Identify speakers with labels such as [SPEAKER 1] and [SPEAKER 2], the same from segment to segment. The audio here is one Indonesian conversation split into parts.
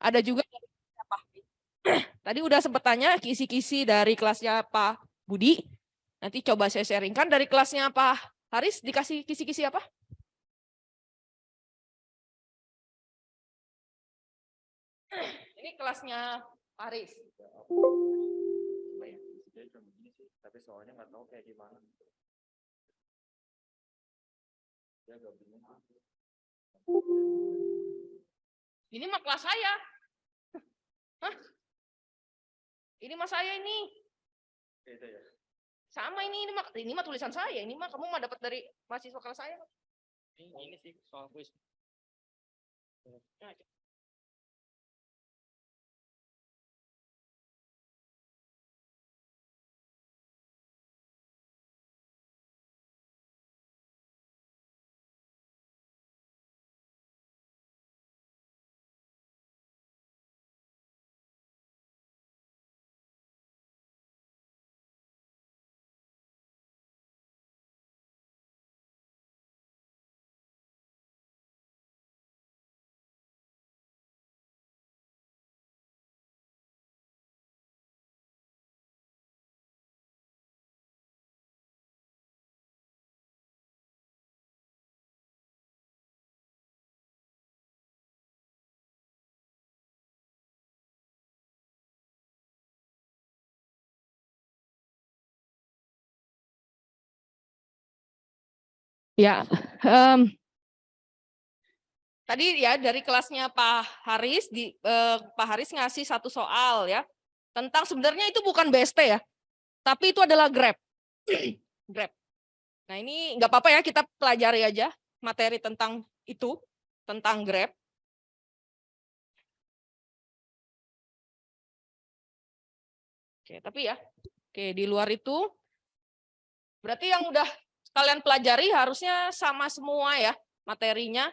[SPEAKER 1] Ada juga dari apa? Tadi udah sempat tanya kisi-kisi dari kelasnya Pak Budi. Nanti coba saya sharingkan dari kelasnya Pak Haris, dikasih kisi-kisi apa? Ini kelasnya Pak Haris.
[SPEAKER 2] Tapi soalnya nggak tahu kayak gimana. Dia agak bingung.
[SPEAKER 1] Ini mah kelas saya. Hah? Ini mah saya ini.
[SPEAKER 2] Beda ya.
[SPEAKER 1] Sama ini mah tulisan saya. Ini mah kamu mah dapat dari mahasiswa kelas saya.
[SPEAKER 2] Ini sih soal kuis.
[SPEAKER 1] Ya, tadi ya dari kelasnya Pak Haris, Pak Haris ngasih satu soal ya tentang sebenarnya itu bukan BST ya, tapi itu adalah Grab. Grab. Nah ini nggak apa-apa ya, kita pelajari aja materi tentang itu, tentang Grab. Oke, tapi ya, oke di luar itu berarti yang udah kalian pelajari harusnya sama semua ya materinya.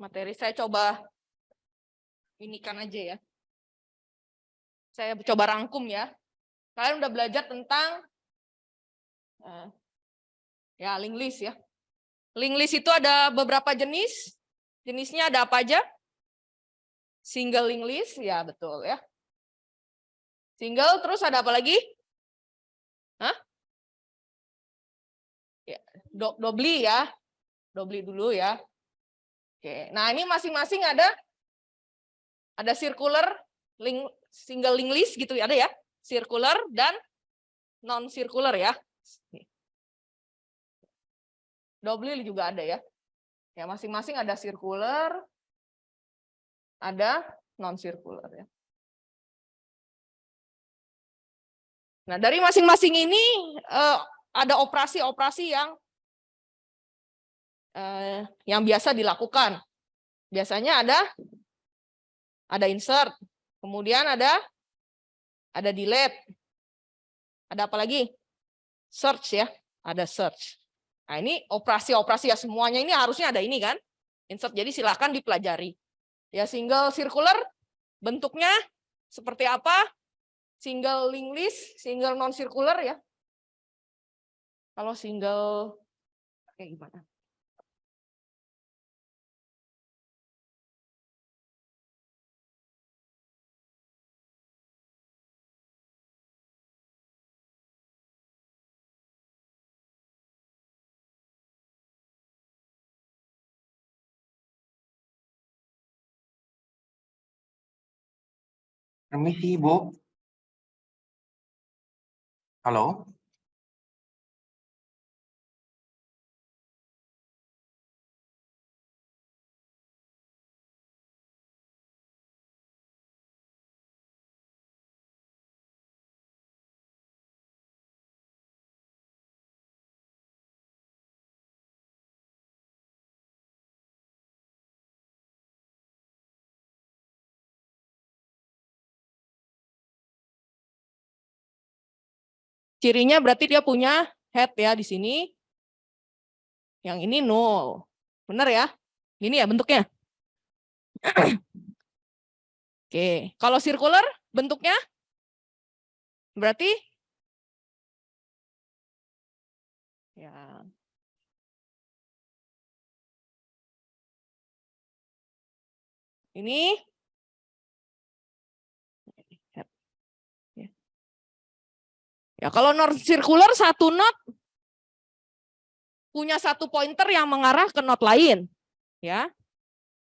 [SPEAKER 1] Materi saya coba ini kan aja ya. Saya coba rangkum ya. Kalian udah belajar tentang ya linked list ya. Linked list itu ada beberapa jenis. Jenisnya ada apa aja? Single linked list, ya betul ya. Single, terus ada apa lagi? Hah? Ya, dobli ya. Dobli dulu ya. Oke, nah ini masing-masing ada circular, single linked list gitu ada ya. Circular dan non circular ya. Dobli juga ada ya. Ya masing-masing ada circular, ada non circular ya. Nah, dari masing-masing ini ada operasi-operasi yang biasa dilakukan. Biasanya ada insert, kemudian ada delete. Ada apa lagi? Search ya, ada search. Nah, ini operasi-operasi ya, semuanya ini harusnya ada ini kan? Insert, jadi silakan dipelajari. Ya, single circular bentuknya seperti apa? Single linked list, single non circular ya. Kalau single kayak gimana?
[SPEAKER 3] Permisi, Bu. Halo?
[SPEAKER 1] Cirinya berarti dia punya head ya di sini. Yang ini nol. Benar ya? Gini ya bentuknya. Oke, kalau circular bentuknya berarti ya ini Ya, kalau non-circular satu node punya satu pointer yang mengarah ke node lain. Ya.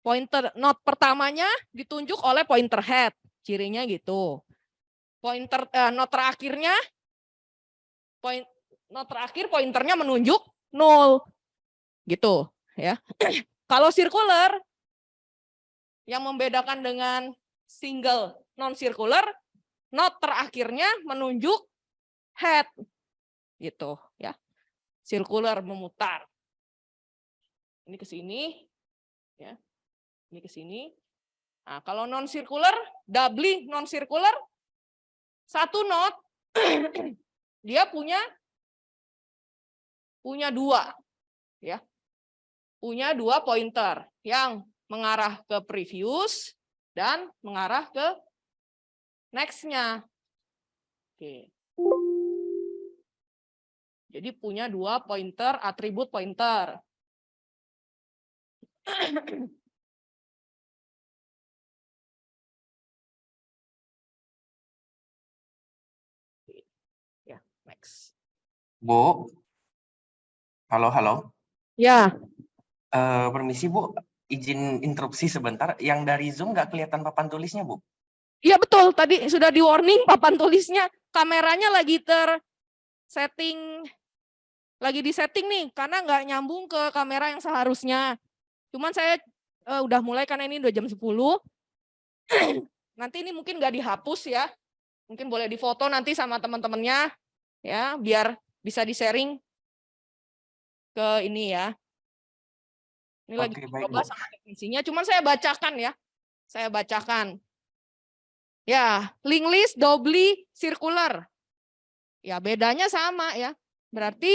[SPEAKER 1] Pointer node pertamanya ditunjuk oleh pointer head. Cirinya gitu. Pointer node terakhirnya node terakhir pointernya menunjuk 0. Gitu, ya. Kalau circular yang membedakan dengan single non-circular, node terakhirnya menunjuk head. Gitu, ya. Circular memutar. Ini ke sini, ya. Ini ke sini. Nah, kalau non-circular, doubly non-circular, satu node dia punya 2, ya. Punya 2 pointer yang mengarah ke previous dan mengarah ke next-nya. Oke. Jadi punya 2 pointer, atribut pointer. Ya, next.
[SPEAKER 3] Bu, halo.
[SPEAKER 1] Ya,
[SPEAKER 3] Permisi Bu, izin interupsi sebentar. Yang dari Zoom nggak kelihatan papan tulisnya Bu?
[SPEAKER 1] iya betul. Tadi sudah di warning papan tulisnya. Kameranya lagi lagi disetting nih, karena nggak nyambung ke kamera yang seharusnya. Cuman saya udah mulai karena ini udah jam 10. Nanti ini mungkin nggak dihapus ya. Mungkin boleh difoto nanti sama teman-temannya ya, biar bisa di-sharing ke ini ya. Ini lagi
[SPEAKER 3] Oke, baik,
[SPEAKER 1] coba
[SPEAKER 3] Bu.
[SPEAKER 1] sama teknisinya, cuman saya bacakan ya. Saya bacakan. Ya, link list doubly circular. Ya, bedanya sama ya. Berarti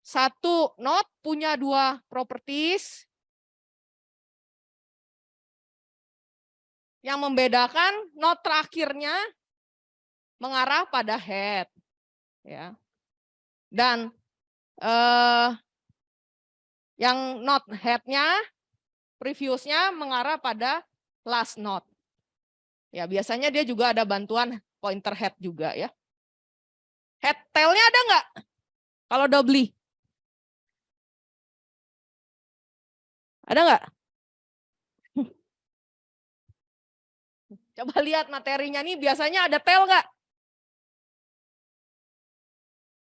[SPEAKER 1] satu node punya 2 properties. Yang membedakan node terakhirnya mengarah pada head. Ya. Dan yang node head-nya, previousnya mengarah pada last node. Ya, biasanya dia juga ada bantuan pointer head juga ya. Head tail-nya ada nggak? Kalau doubly? Ada nggak? Coba lihat materinya nih, biasanya ada tail nggak?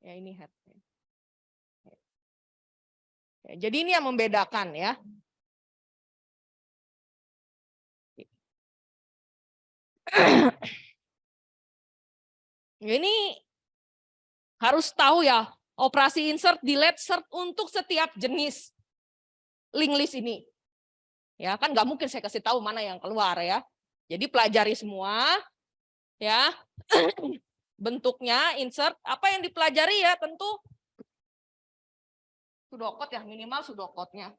[SPEAKER 1] Ya, ini head. Ya, jadi ini yang membedakan ya. Ini harus tahu ya, operasi insert, delete, search untuk setiap jenis link list ini. Ya, kan nggak mungkin saya kasih tahu mana yang keluar ya. Jadi pelajari semua ya. Bentuknya insert, apa yang dipelajari ya, tentu pseudocode ya, minimal pseudocode-nya.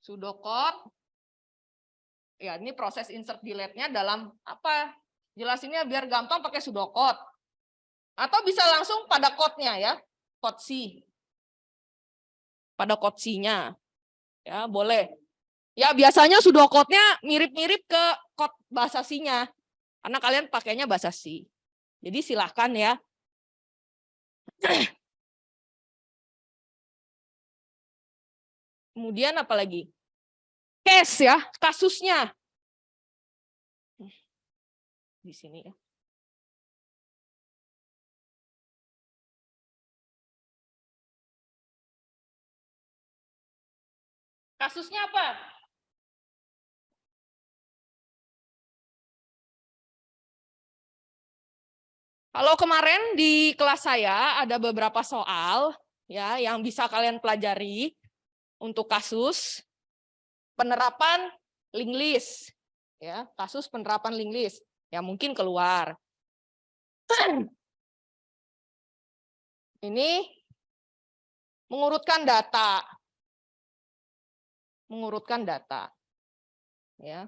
[SPEAKER 1] Pseudocode. Ya, ini proses insert delete-nya dalam apa? Jelasinnya biar gampang pakai pseudocode. Atau bisa langsung pada code-nya ya, code C. Pada code C-nya. Ya, boleh. Ya, biasanya pseudocode-nya mirip-mirip ke code bahasa C-nya. Karena kalian pakainya bahasa C. Jadi silahkan ya. Kemudian apa lagi? Case ya, kasusnya. Di sini ya. Kasusnya apa? Kalau kemarin di kelas saya ada beberapa soal ya yang bisa kalian pelajari untuk kasus penerapan link list ya, kasus penerapan link list yang mungkin keluar. Ini mengurutkan data. Mengurutkan data. Ya.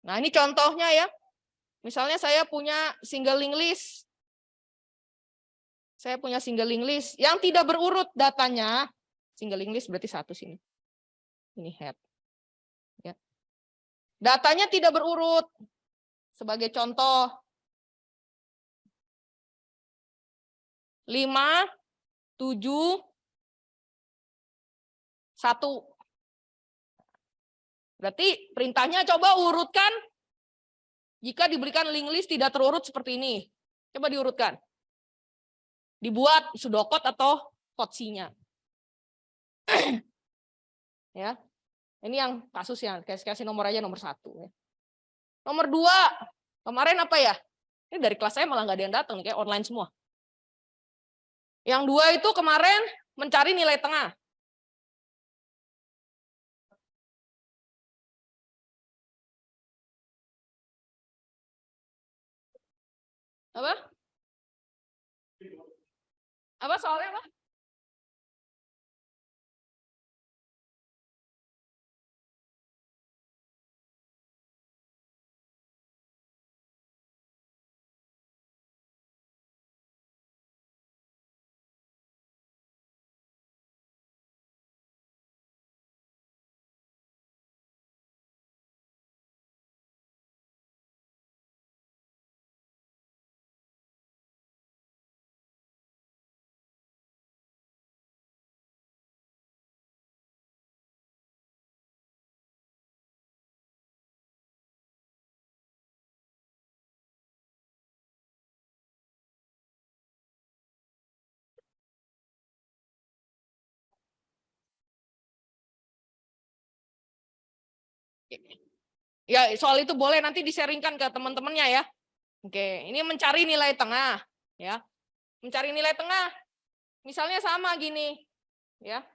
[SPEAKER 1] Nah, ini contohnya ya. Misalnya saya punya single link list. Saya punya single link list yang tidak berurut datanya. Single link list berarti satu sini. Ini head. Ya. Datanya tidak berurut. Sebagai contoh 5, 7, 1. Berarti perintahnya coba urutkan jika diberikan link list tidak terurut seperti ini. Coba diurutkan. Dibuat pseudocode atau code-nya. Ya. Ini yang kasusnya, kasih nomor aja nomor 1. Ya. Nomor 2, kemarin apa ya? Ini dari kelas saya malah nggak ada yang datang, kayak online semua. Yang 2 itu kemarin mencari nilai tengah. Apa? Apa soalnya apa? Ya, soal itu boleh nanti di-sharingkan ke teman-temannya ya. Oke, ini mencari nilai tengah ya. Mencari nilai tengah. Misalnya sama gini, ya.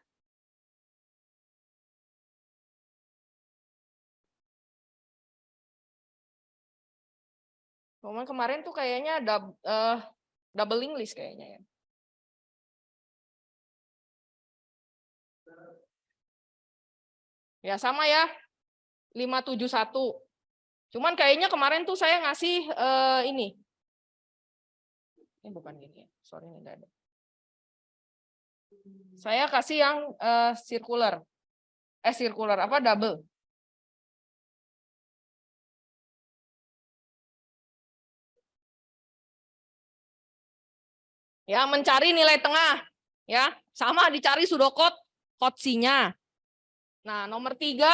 [SPEAKER 1] Kemarin tuh kayaknya double link list kayaknya ya. Ya sama ya. 571. Cuman kayaknya kemarin tuh saya ngasih ini. Ini bukan gini ya. Sorry ini enggak ada. Saya kasih yang circular. Circular apa double. Ya, mencari nilai tengah. Ya, sama dicari pseudocode code-nya. Nah, nomor 3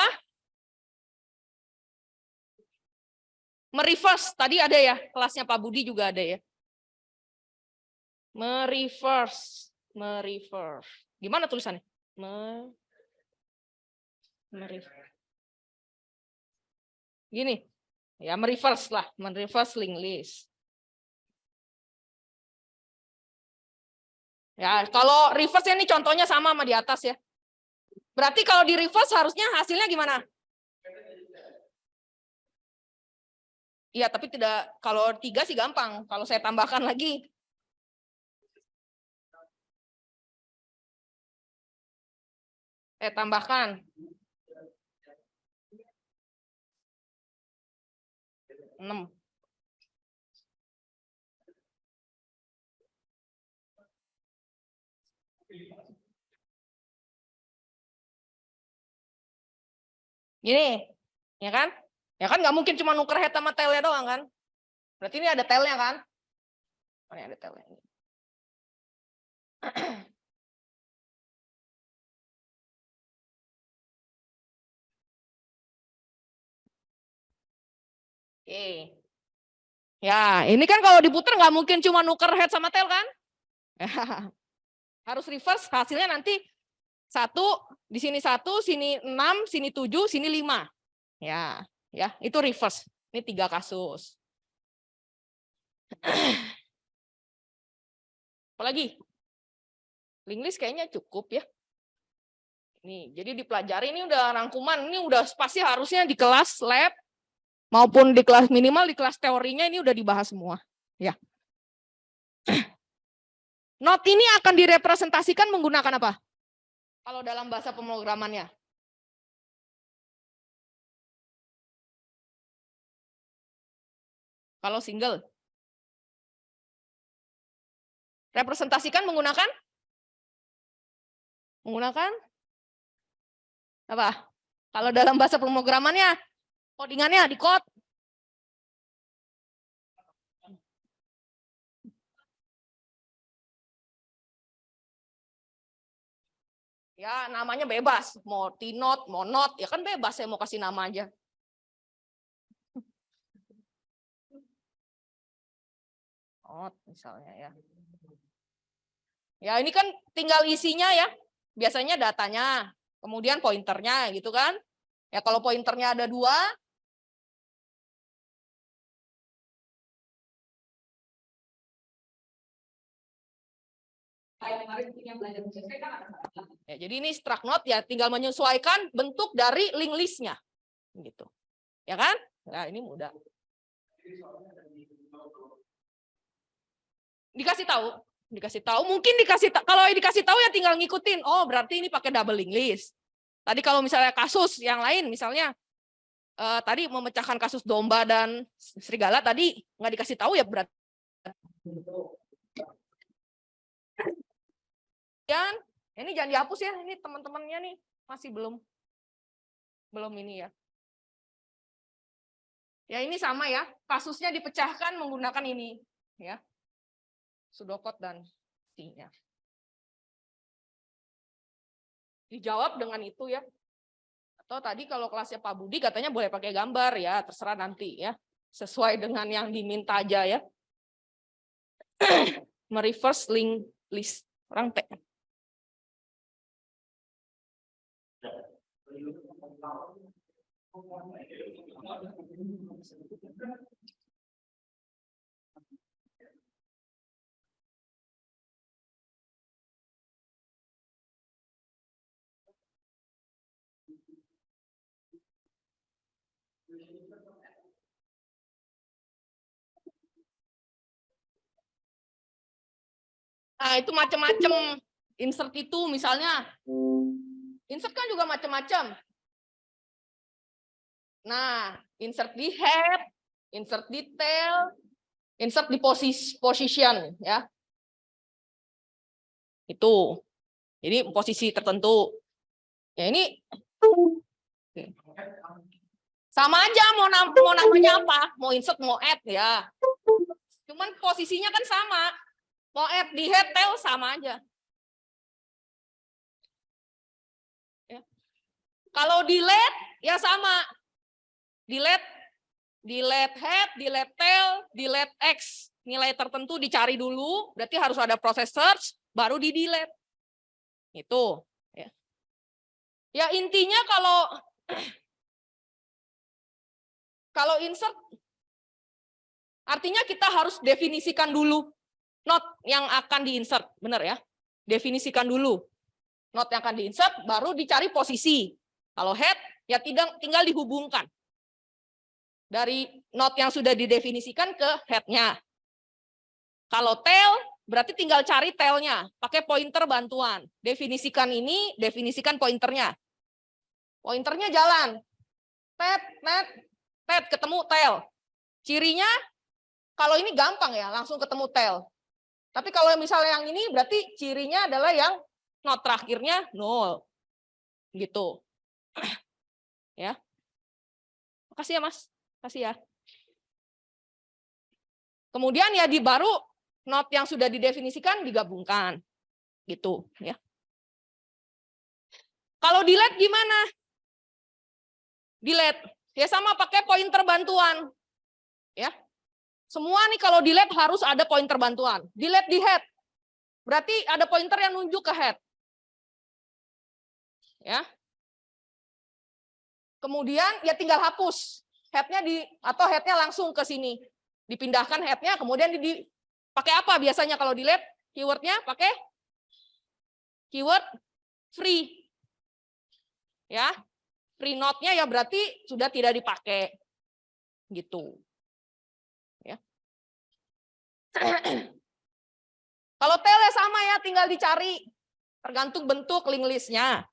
[SPEAKER 1] mereverse. Tadi ada ya, kelasnya Pak Budi juga ada ya. Mereverse. Gimana tulisannya? Mereverse. Gini. Ya, mereverse lah, mereverse link list. Ya, kalau reverse ini contohnya sama di atas ya. Berarti kalau di reverse harusnya hasilnya gimana? Iya, tapi tidak, kalau 3 sih gampang. Kalau saya tambahkan lagi. Tambahkan. 6. Gini, ya kan? Ya kan nggak mungkin cuma nuker head sama tailnya doang kan? Berarti ini ada tailnya kan? Oh, ini ada tailnya. Oke. Ya, ini kan kalau diputar nggak mungkin cuma nuker head sama tail kan? Harus reverse, hasilnya nanti 1, di sini 1, sini 6, sini 7, sini 5. Ya, itu reverse. Ini 3 kasus. Apalagi? Link list kayaknya cukup ya. Nih, jadi dipelajari ini udah rangkuman, ini udah pasti harusnya di kelas lab maupun di kelas minimal di kelas teorinya ini udah dibahas semua, ya. Not ini akan direpresentasikan menggunakan apa? Kalau dalam bahasa pemrogramannya. Kalau single. Representasikan menggunakan apa? Kalau dalam bahasa pemrogramannya, codingannya di code. Ya namanya bebas, mau T-Note, mau Note, ya kan bebas, saya mau kasih nama aja. Note misalnya ya. Ya ini kan tinggal isinya ya, biasanya datanya, kemudian pointernya gitu kan. Ya kalau pointernya ada 2, ya, jadi ini struct node ya tinggal menyesuaikan bentuk dari link listnya gitu. Ya kan? Nah, ini mudah. Dikasih tahu, mungkin kalau dikasih tahu ya tinggal ngikutin. Oh, berarti ini pakai double link list. Tadi kalau misalnya kasus yang lain misalnya tadi memecahkan kasus domba dan serigala tadi nggak dikasih tahu ya berarti. Dan ini jangan dihapus ya, ini teman-temannya nih masih belum ini ya. Ya ini sama ya, kasusnya dipecahkan menggunakan ini ya. Pseudocode dan C-nya. Dijawab dengan itu ya. Atau tadi kalau kelasnya Pak Budi katanya boleh pakai gambar ya, terserah nanti ya. Sesuai dengan yang diminta aja ya. Mereverse link list. Orang T. Nah, itu macam-macam insert itu misalnya. Insert kan juga macam-macam. Nah, insert di head, insert di tail, insert di position ya. Itu. Jadi posisi tertentu. Ya ini sama aja mau namanya apa, mau insert mau add ya. Cuman posisinya kan sama. Mau add di head tail sama aja. Ya. Kalau delete ya sama. Delete head, delete tail, delete X. Nilai tertentu dicari dulu, berarti harus ada proses search, baru di delete. Itu. Ya intinya kalau insert, artinya kita harus definisikan dulu node yang akan diinsert, benar ya? Definisikan dulu node yang akan diinsert, baru dicari posisi. Kalau head, ya tinggal dihubungkan dari node yang sudah didefinisikan ke headnya. Kalau tail, berarti tinggal cari tailnya, pakai pointer bantuan. Definisikan ini, definisikan pointernya. Pointernya jalan, tet, ketemu tail. Cirinya, kalau ini gampang ya, langsung ketemu tail. Tapi kalau misalnya yang ini berarti cirinya adalah yang node terakhirnya 0. Gitu. Ya. Makasih ya, Mas. Makasih ya. Kemudian ya di baru node yang sudah didefinisikan digabungkan. Gitu, ya. Kalau delete gimana? Delete. Ya sama pakai pointer bantuan. Ya. Semua nih kalau delete harus ada pointer bantuan. Delete di head. Berarti ada pointer yang nunjuk ke head. Ya. Kemudian ya tinggal hapus. Headnya atau headnya langsung ke sini. Dipindahkan headnya, kemudian pakai apa biasanya kalau delete? Keywordnya pakai keyword free. Ya. Free node-nya ya berarti sudah tidak dipakai. Gitu. Ya. Kalau tail ya sama ya, tinggal dicari. Tergantung bentuk link list-nya.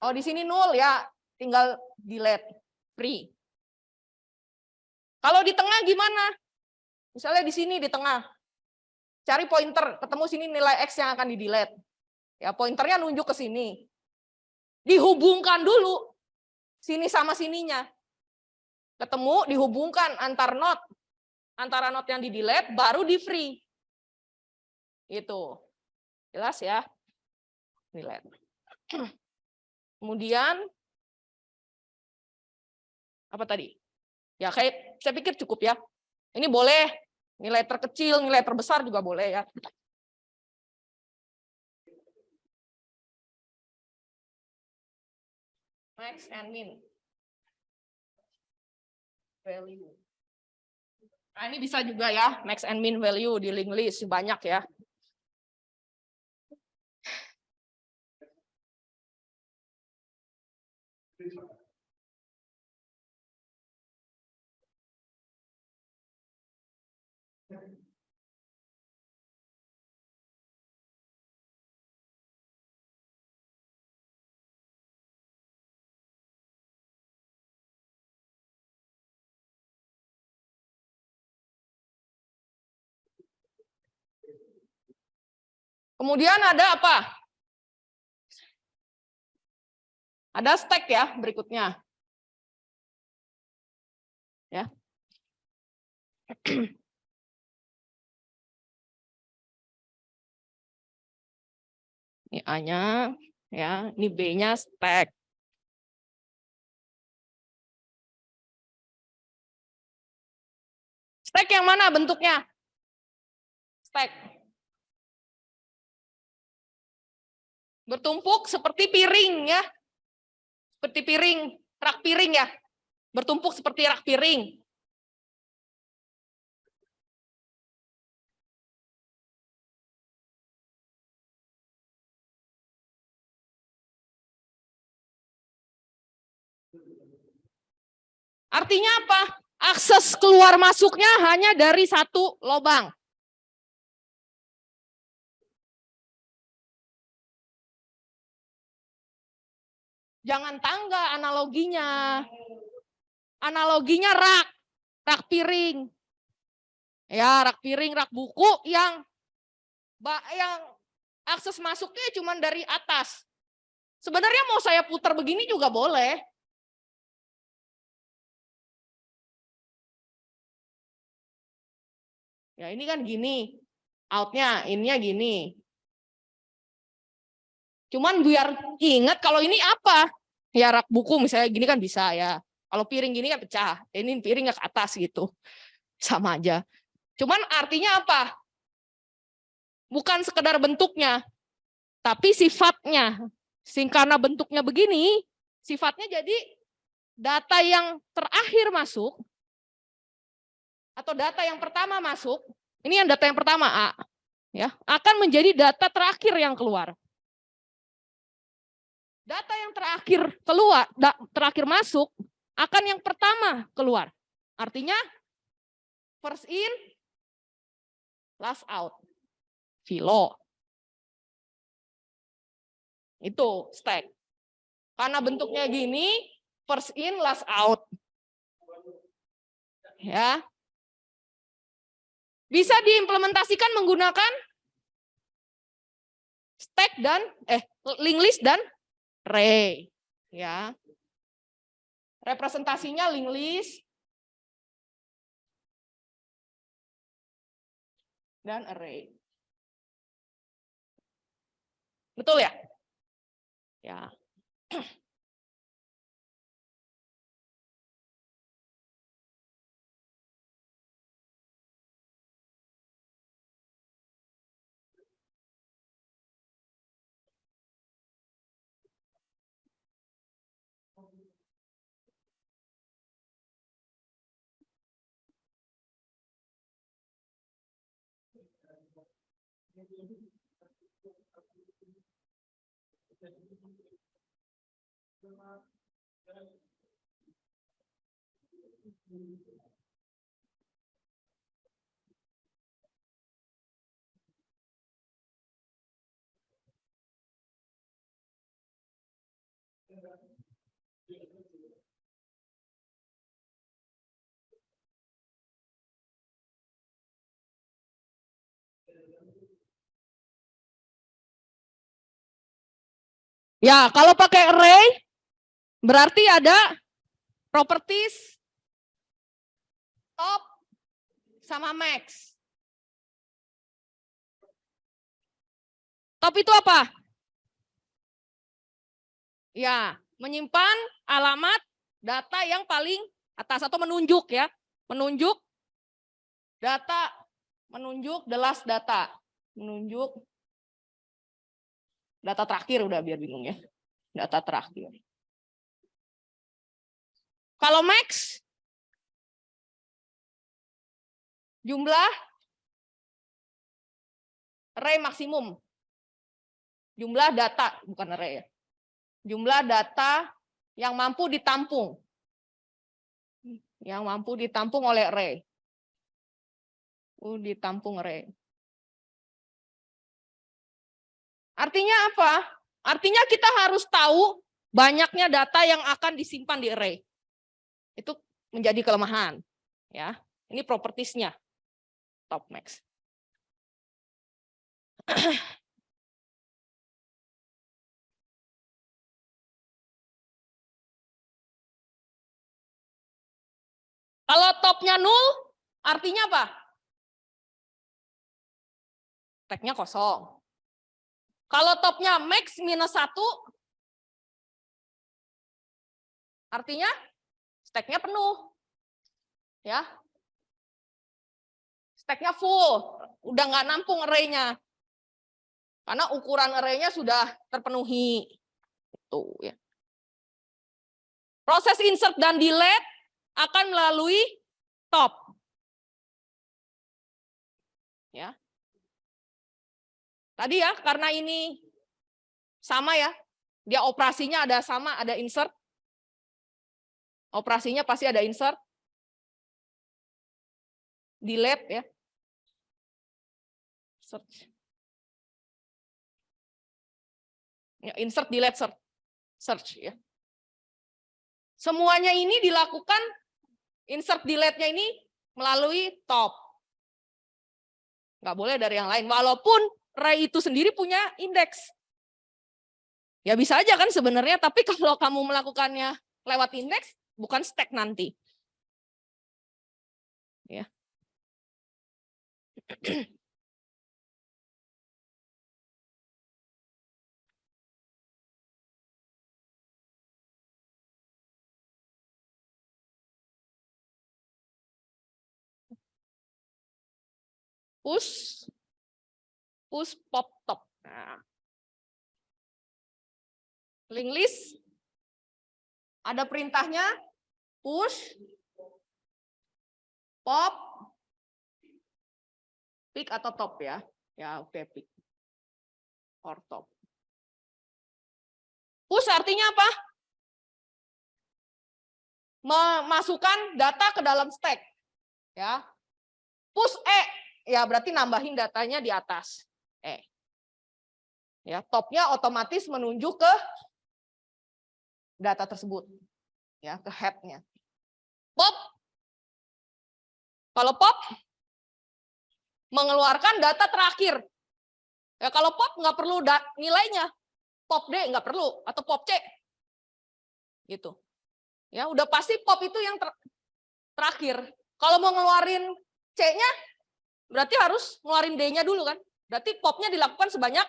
[SPEAKER 1] Oh, di sini 0 ya, tinggal delete free. Kalau di tengah gimana? Misalnya di sini di tengah. Cari pointer, ketemu sini nilai X yang akan di-delete. Ya, pointernya nunjuk ke sini. Dihubungkan dulu sini sama sininya. Ketemu, dihubungkan antara node yang di-delete baru di-free. Itu. Jelas ya? Delete. Kemudian apa tadi? Ya kayak saya pikir cukup ya. Ini boleh nilai terkecil, nilai terbesar juga boleh ya. Max and min value. Nah, ini bisa juga ya, max and min value di linked list banyak ya. Kemudian ada apa? Ada stack ya berikutnya. Ya. Ini A-nya, ya, ini B-nya stack. Stack yang mana bentuknya? Stack. Bertumpuk seperti piring ya. Seperti piring, rak piring ya. Bertumpuk seperti rak piring. Artinya apa? Akses keluar masuknya hanya dari satu lubang. Jangan tangga analoginya. Analoginya rak piring. Ya, rak piring, rak buku yang akses masuknya cuma dari atas. Sebenarnya mau saya putar begini juga boleh. Ya ini kan gini, outnya, ininya gini. Cuman biar ingat kalau ini apa? Ya rak buku misalnya gini kan bisa ya. Kalau piring gini kan pecah, ini piringnya ke atas gitu. Sama aja. Cuman artinya apa? Bukan sekedar bentuknya, tapi sifatnya. Karena bentuknya begini, sifatnya jadi data yang terakhir masuk, atau data yang pertama masuk, ini yang data yang pertama A, ya, akan menjadi data terakhir yang keluar. Data yang terakhir keluar, terakhir masuk, akan yang pertama keluar. Artinya first in, last out. Filo. Itu stack. Karena bentuknya gini, first in, last out. Ya. Bisa diimplementasikan menggunakan stack dan linked list dan array, ya. Representasinya linked list dan array. Betul ya? Ya. Ya, kalau pakai array berarti ada properties top sama max. Top itu apa? Ya, menyimpan alamat data yang paling atas atau menunjuk ya. Menunjuk data, menunjuk the last data. Menunjuk data terakhir, udah biar bingung ya. Data terakhir. Kalau max, jumlah array maksimum. Jumlah data, bukan array ya. Jumlah data yang mampu ditampung. Yang mampu ditampung oleh array. Ditampung array. Artinya apa? Artinya kita harus tahu banyaknya data yang akan disimpan di array. Itu menjadi kelemahan. Ya, ini propertiesnya top max. Kalau topnya 0, artinya apa? Stacknya kosong. Kalau topnya max minus 1, artinya stacknya penuh. Ya, stacknya full, udah nggak nampung array-nya. Karena ukuran array-nya sudah terpenuhi. Itu ya. Proses insert dan delete akan melalui top. Ya. Tadi ya, karena ini sama ya. Dia operasinya ada sama, ada insert. Operasinya pasti ada insert. Delete ya. Search. Ya, insert, delete, search ya. Semuanya ini dilakukan insert delete-nya ini melalui top. Nggak boleh dari yang lain. Walaupun array itu sendiri punya indeks. Ya bisa aja kan sebenarnya, tapi kalau kamu melakukannya lewat indeks, bukan stack nanti. Ya. Push pop top. Nah. Link list ada perintahnya push pop pick atau top ya. Ya oke, pick or top. Push artinya apa? Memasukkan data ke dalam stack. Ya. Push ya berarti nambahin datanya di atas. Ya, topnya otomatis menunjuk ke data tersebut. Ya, ke head-nya. Pop. Kalau pop mengeluarkan data terakhir. Ya, kalau pop nggak perlu nilainya. Pop D nggak perlu atau pop C. Gitu. Ya, udah pasti pop itu yang terakhir. Kalau mau ngeluarin C-nya berarti harus ngeluarin D-nya dulu kan? Berarti popnya dilakukan sebanyak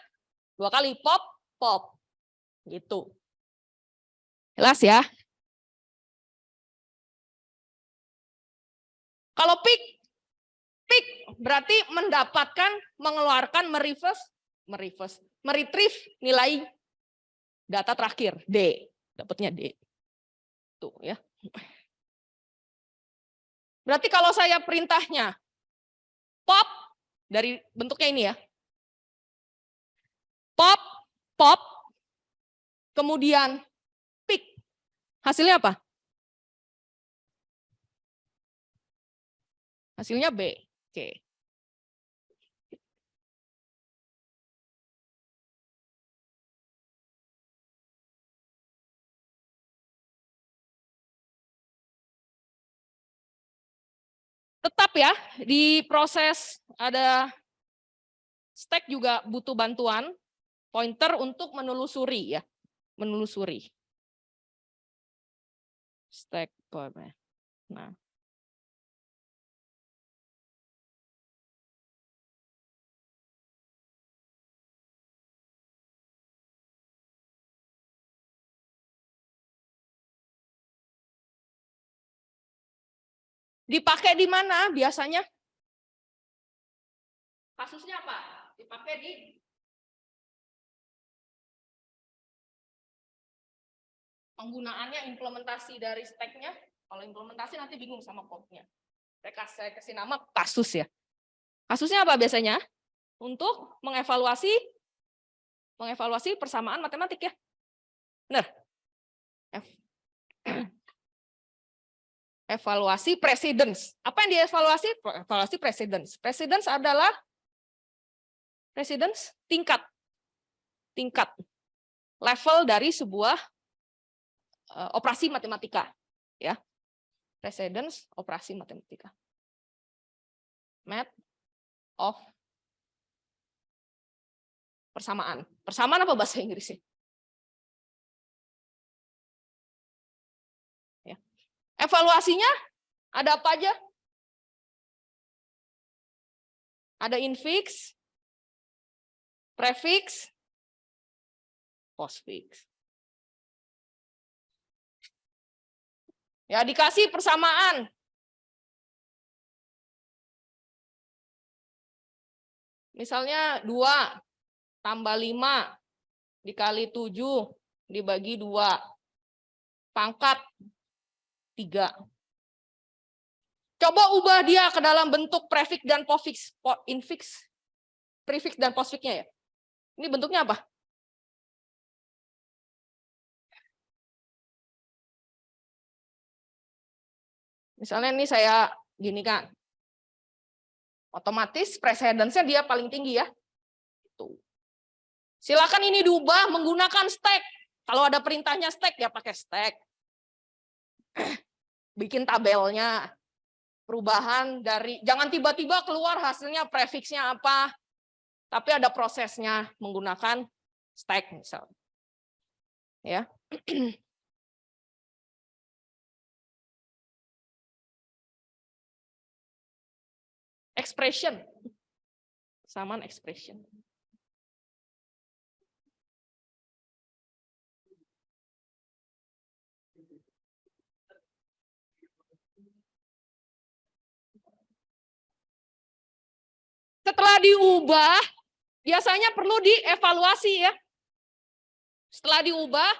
[SPEAKER 1] 2 kali pop, pop. Gitu. Jelas ya? Kalau pick berarti mendapatkan, mengeluarkan, meretrieve nilai data terakhir, D. Dapatnya D. Tuh ya. Berarti kalau saya perintahnya pop, dari bentuknya ini ya. Pop, pop, kemudian pick. Hasilnya apa? Hasilnya B. Oke. Tetap ya, di proses ada stack juga butuh bantuan pointer untuk menelusuri ya. Menelusuri. Stack pointer. Nah. Dipakai di mana biasanya? Kasusnya apa? Dipakai di penggunaannya, implementasi dari stack-nya. Kalau implementasi nanti bingung sama code-nya. Saya kasih nama kasus ya. Kasusnya apa biasanya? Untuk mengevaluasi persamaan matematik ya. Benar. Evaluasi precedence. Apa yang dievaluasi? Evaluasi precedence. Precedence adalah tingkat level dari sebuah operasi matematika, ya. Precedence operasi matematika. Math of persamaan. Persamaan apa bahasa Inggrisnya? Ya. Evaluasinya ada apa aja? Ada infix, prefix, postfix. Ya, dikasih persamaan. Misalnya 2 tambah 5 dikali 7 dibagi 2. Pangkat 3. Coba ubah dia ke dalam bentuk prefix dan postfix. Infix, prefix dan postfixnya ya. Ini bentuknya apa? Misalnya ini saya gini kan. Otomatis precedence-nya dia paling tinggi ya. Tuh. Silakan ini diubah menggunakan stack. Kalau ada perintahnya stack ya pakai stack. Bikin tabelnya. Perubahan dari, jangan tiba-tiba keluar hasilnya prefixnya apa. Tapi ada prosesnya menggunakan stack misalnya. Ya. Expression. Persamaan expression. Setelah diubah, biasanya perlu dievaluasi ya. Setelah diubah,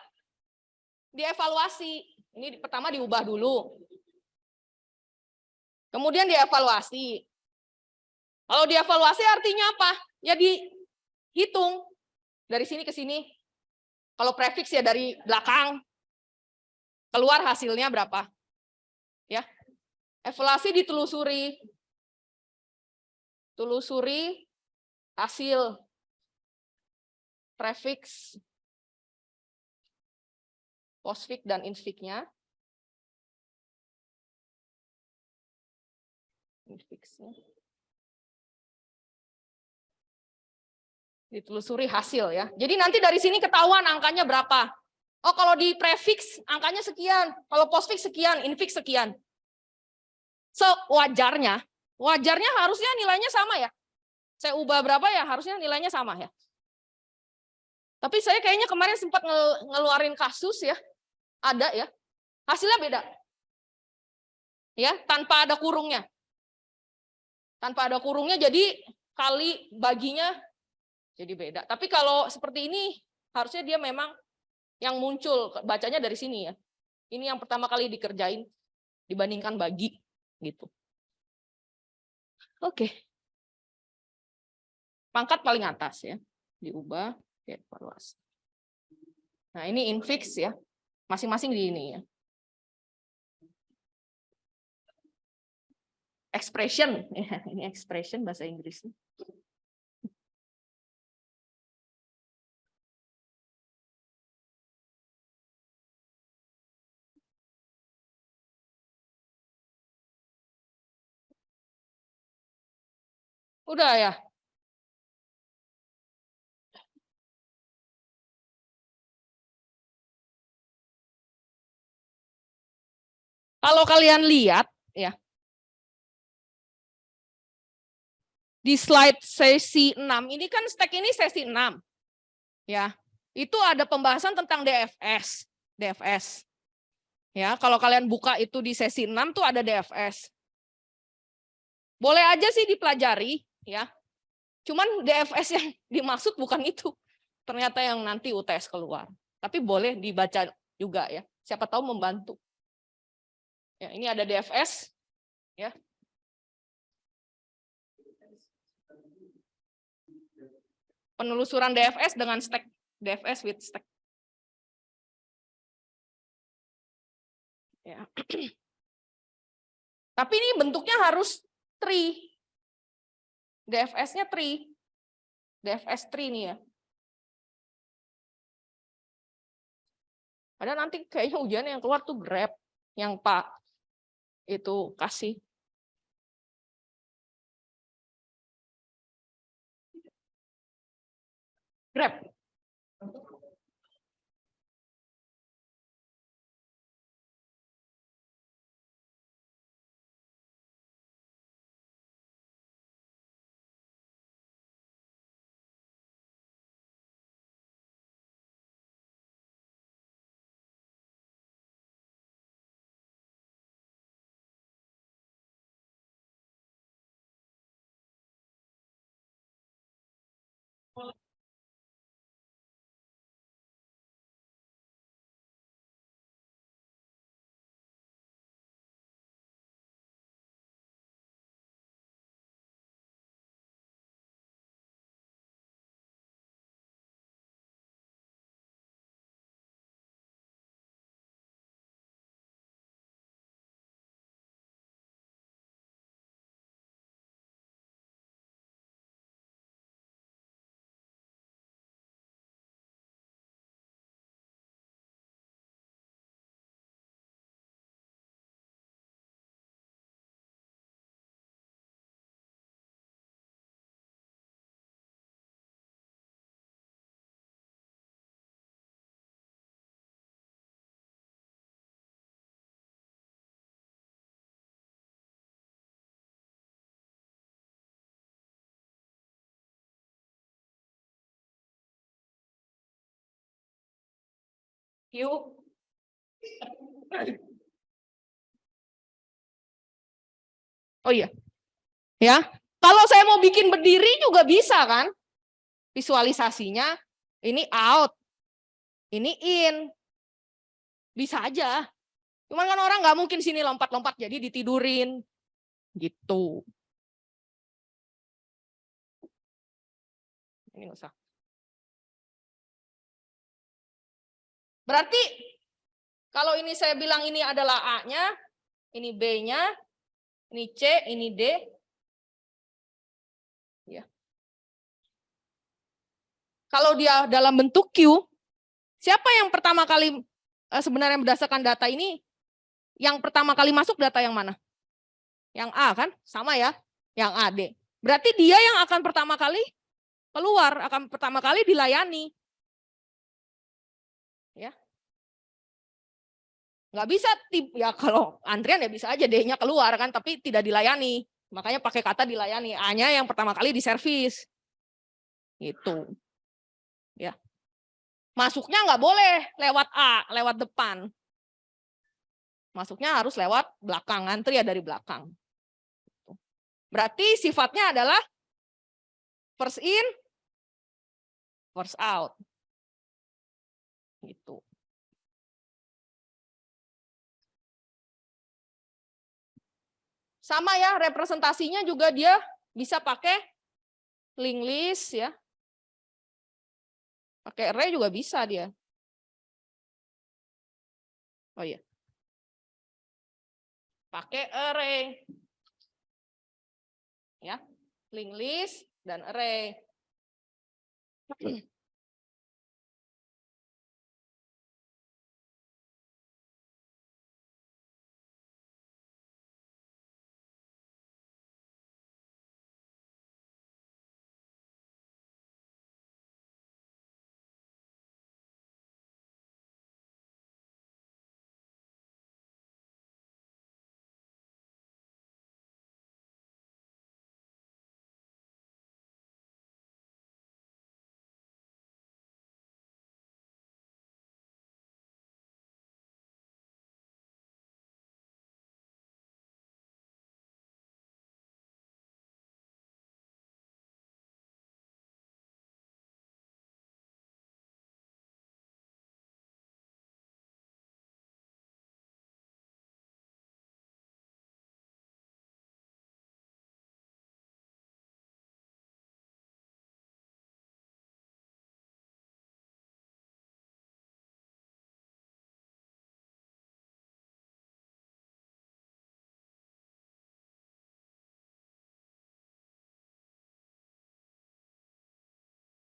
[SPEAKER 1] dievaluasi. Ini pertama diubah dulu. Kemudian dievaluasi. Kalau dievaluasi artinya apa? Ya dihitung dari sini ke sini. Kalau prefix ya dari belakang. Keluar hasilnya berapa? Ya. Evaluasi ditelusuri. Telusuri hasil prefix, postfix dan infix-nya. Ditelusuri hasil ya. Jadi nanti dari sini ketahuan angkanya berapa. Oh, kalau di prefix angkanya sekian, kalau postfix sekian, infix sekian. Sewajarnya, harusnya nilainya sama ya. Saya ubah berapa ya, harusnya nilainya sama ya. Tapi saya kayaknya kemarin sempat ngeluarin kasus ya. Ada ya. Hasilnya beda. Ya, tanpa ada kurungnya. Tanpa ada kurungnya jadi kali baginya jadi beda. Tapi kalau seperti ini harusnya dia memang yang muncul bacanya dari sini ya. Ini yang pertama kali dikerjain dibandingkan bagi gitu. Oke. Pangkat paling atas ya. Diubah, evaluasi. Nah, ini infix ya. Masing-masing di ini ya. Expression, ya, ini expression bahasa Inggris. Udah ya. Kalau kalian lihat ya. Di slide sesi 6, ini kan stack ini sesi 6. Ya. Itu ada pembahasan tentang DFS. Ya, kalau kalian buka itu di sesi 6 tuh ada DFS. Boleh aja sih dipelajari, ya. Cuman DFS yang dimaksud bukan itu. Ternyata yang nanti UTS keluar. Tapi boleh dibaca juga ya. Siapa tahu membantu. Ya, ini ada DFS, ya. Penelusuran DFS dengan stack, DFS with stack. Ya. Tapi ini bentuknya harus tree. DFS-nya tree. DFS tree nih ya. Ada nanti kayaknya ujian yang keluar tuh grab yang Pak itu kasih. Grab. Yuk. Oh iya. Ya. Kalau saya mau bikin berdiri juga bisa kan? Visualisasinya ini out. Ini in. Bisa aja. Cuman kan orang nggak mungkin sini lompat-lompat jadi ditidurin. Gitu. Ini nggak usah. Berarti kalau ini saya bilang ini adalah A-nya, ini B-nya, ini C, ini D. Ya. Kalau dia dalam bentuk Q, siapa yang pertama kali sebenarnya berdasarkan data ini, yang pertama kali masuk data yang mana? Yang A kan? Sama ya, yang A, D. Berarti dia yang akan pertama kali keluar, akan pertama kali dilayani. Ya. Nggak bisa, ya kalau antrian ya bisa aja D-nya keluar kan, tapi tidak dilayani. Makanya pakai kata dilayani. A-nya yang pertama kali diservis. Gitu. Ya. Masuknya nggak boleh lewat A, lewat depan. Masuknya harus lewat belakang, antri ya dari belakang. Berarti sifatnya adalah first in, first out. Gitu. Sama ya, representasinya juga dia bisa pakai linked list ya. Pakai array juga bisa dia. Oh iya. Pakai array. Ya, linked list dan array.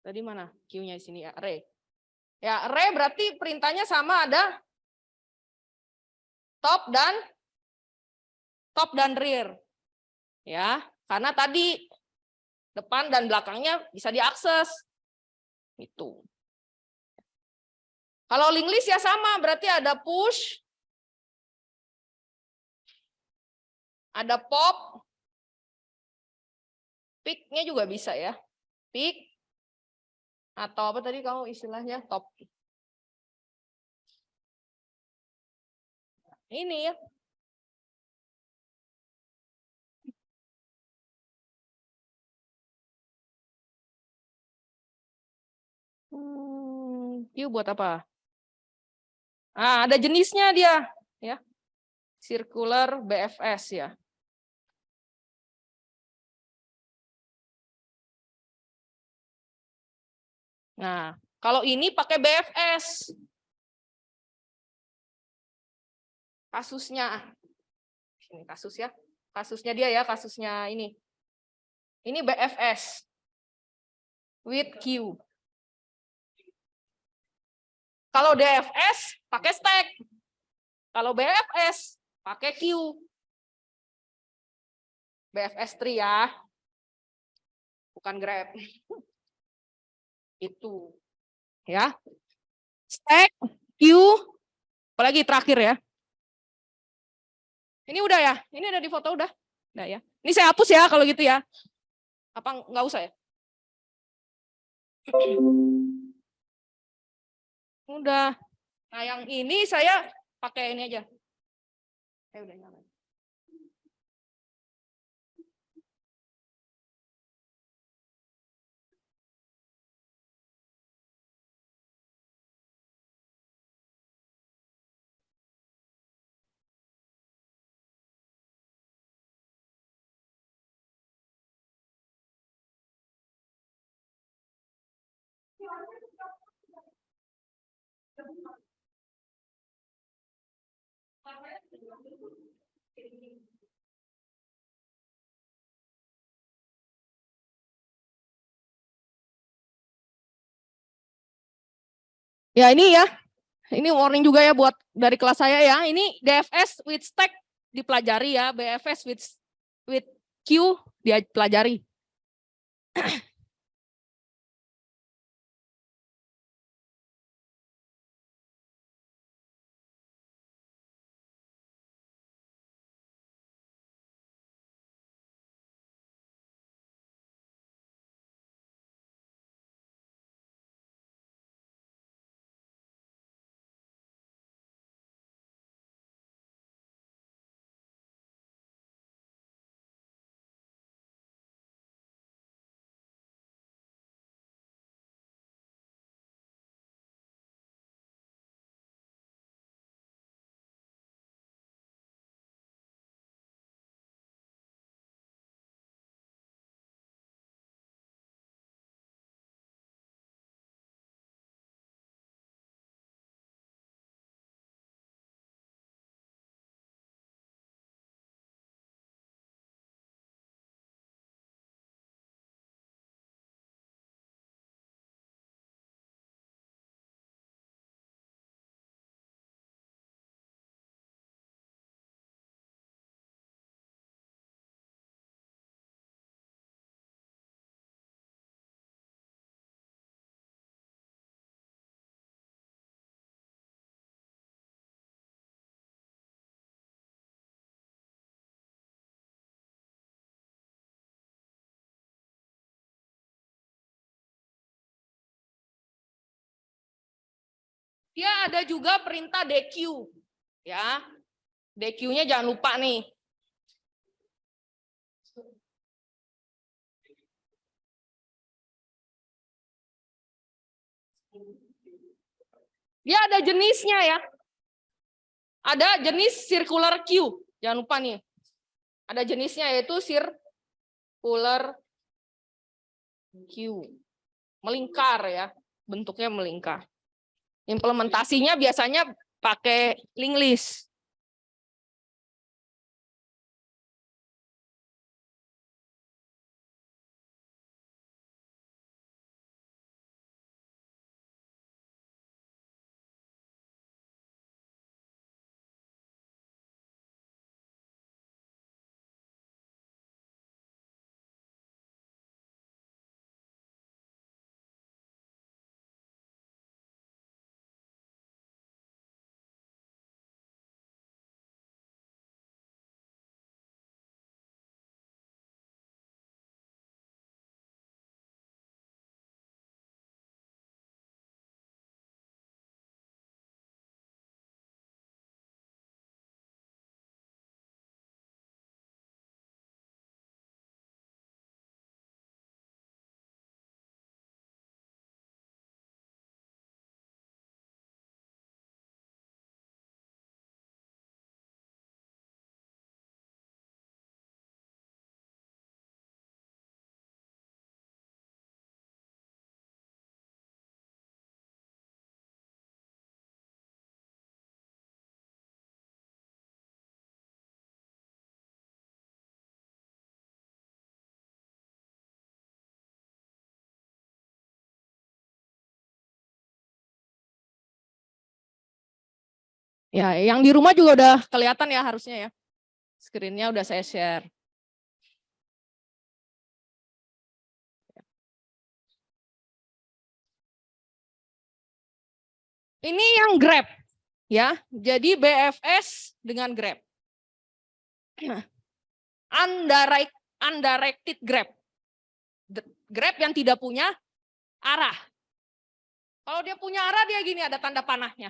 [SPEAKER 1] Tadi mana Q-nya di sini ya, array. Ya, array berarti perintahnya sama, ada top dan rear. Ya, karena tadi depan dan belakangnya bisa diakses. Itu. Kalau linked list ya sama, berarti ada push, ada pop, pick-nya juga bisa ya. Pick, atau apa tadi kamu istilahnya, top. Ini ya. Q buat apa? Ah, ada jenisnya dia, ya. Circular BFS ya. Nah, kalau ini pakai BFS. Kasusnya. Ini kasus ya. Kasusnya dia ya, kasusnya ini. Ini BFS. With Q. Kalau DFS pakai stack. Kalau BFS pakai Q. BFS tree ya. Bukan Grab. Itu. Ya. Stack, Q, apalagi terakhir ya. Ini udah ya? Ini udah di foto udah? Udah ya. Ini saya hapus ya kalau gitu ya. Apa nggak usah ya? Udah. Nah, yang ini saya pakai ini aja. Saya udah nyalain. Ya ini ya. Ini warning juga ya buat dari kelas saya ya. Ini DFS with stack dipelajari ya. BFS with Q dia pelajari. Dia ada juga perintah DQ. Ya. DQ-nya jangan lupa nih. Dia ada jenisnya ya. Ada jenis circular Q. Jangan lupa nih. Ada jenisnya yaitu circular Q. Melingkar ya. Bentuknya melingkar. Implementasinya biasanya pakai linked list. Ya, yang di rumah juga udah kelihatan ya harusnya ya. Screen-nya udah saya share. Ini yang Grab ya. Jadi BFS dengan Grab. Undirected Grab. Grab yang tidak punya arah. Kalau dia punya arah dia gini ada tanda panahnya.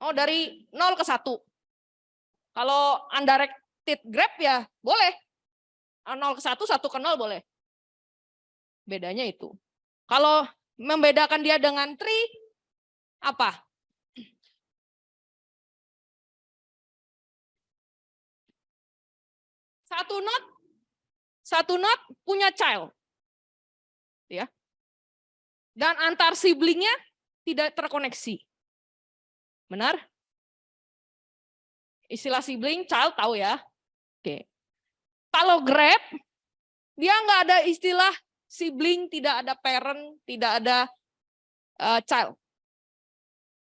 [SPEAKER 1] Oh, dari 0 ke 1. Kalau undirected Grab ya boleh. 0 ke 1, 1 ke 0 boleh. Bedanya itu. Kalau membedakan dia dengan tree, apa? Satu node punya child. Ya. Dan antar siblingnya tidak terkoneksi. Benar? Istilah sibling, child tahu ya. Oke. Kalau Grab, dia nggak ada istilah sibling, tidak ada parent, tidak ada child.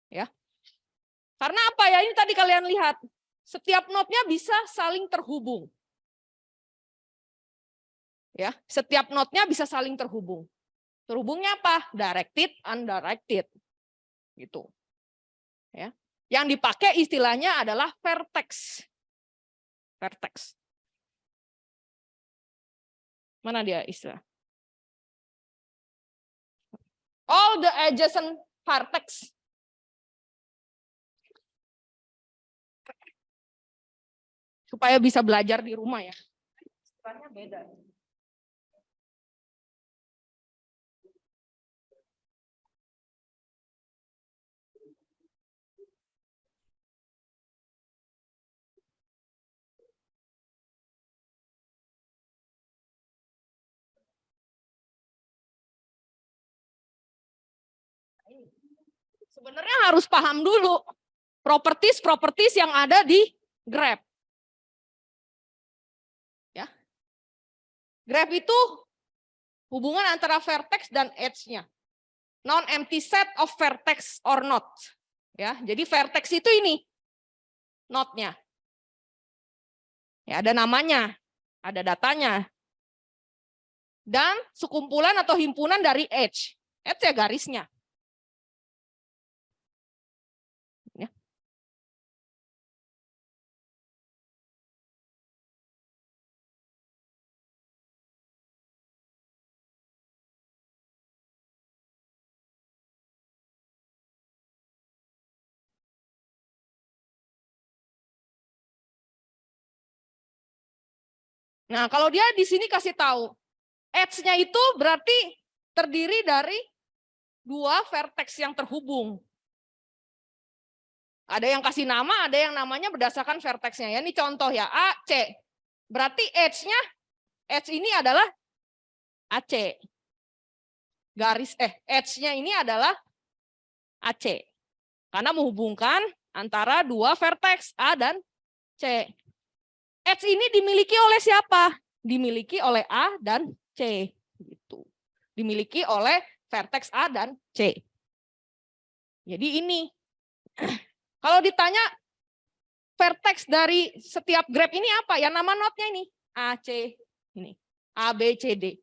[SPEAKER 1] Ya. Karena apa ya? Ini tadi kalian lihat, setiap node-nya bisa saling terhubung. Ya, setiap node-nya bisa saling terhubung. Terhubungnya apa? Directed, undirected. Gitu. Ya. Yang dipakai istilahnya adalah vertex. Vertex. Mana dia istilah? All the adjacent vertex. Supaya bisa belajar di rumah ya. Istilahnya beda. Sebenarnya harus paham dulu properties yang ada di Grab. Ya. Grab itu hubungan antara vertex dan edge-nya. Non-empty set of vertex or not. Ya, jadi vertex itu ini node-nya. Ya, ada namanya, ada datanya. Dan sekumpulan atau himpunan dari edge. Edge ya garisnya. Ya. Nah, kalau dia di sini kasih tahu, edge-nya itu berarti terdiri dari dua vertex yang terhubung. Ada yang kasih nama, ada yang namanya berdasarkan vertex-nya. Ya, ini contoh ya, A, C. Berarti edge ini adalah AC. Edge-nya ini adalah AC. Karena menghubungkan antara dua vertex A dan C. Edge ini dimiliki oleh siapa? Dimiliki oleh A dan C. Gitu. Dimiliki oleh vertex A dan C. Jadi ini. Kalau ditanya vertex dari setiap grab ini apa? Ya nama node-nya ini. A, C. Ini. A, B, C, D.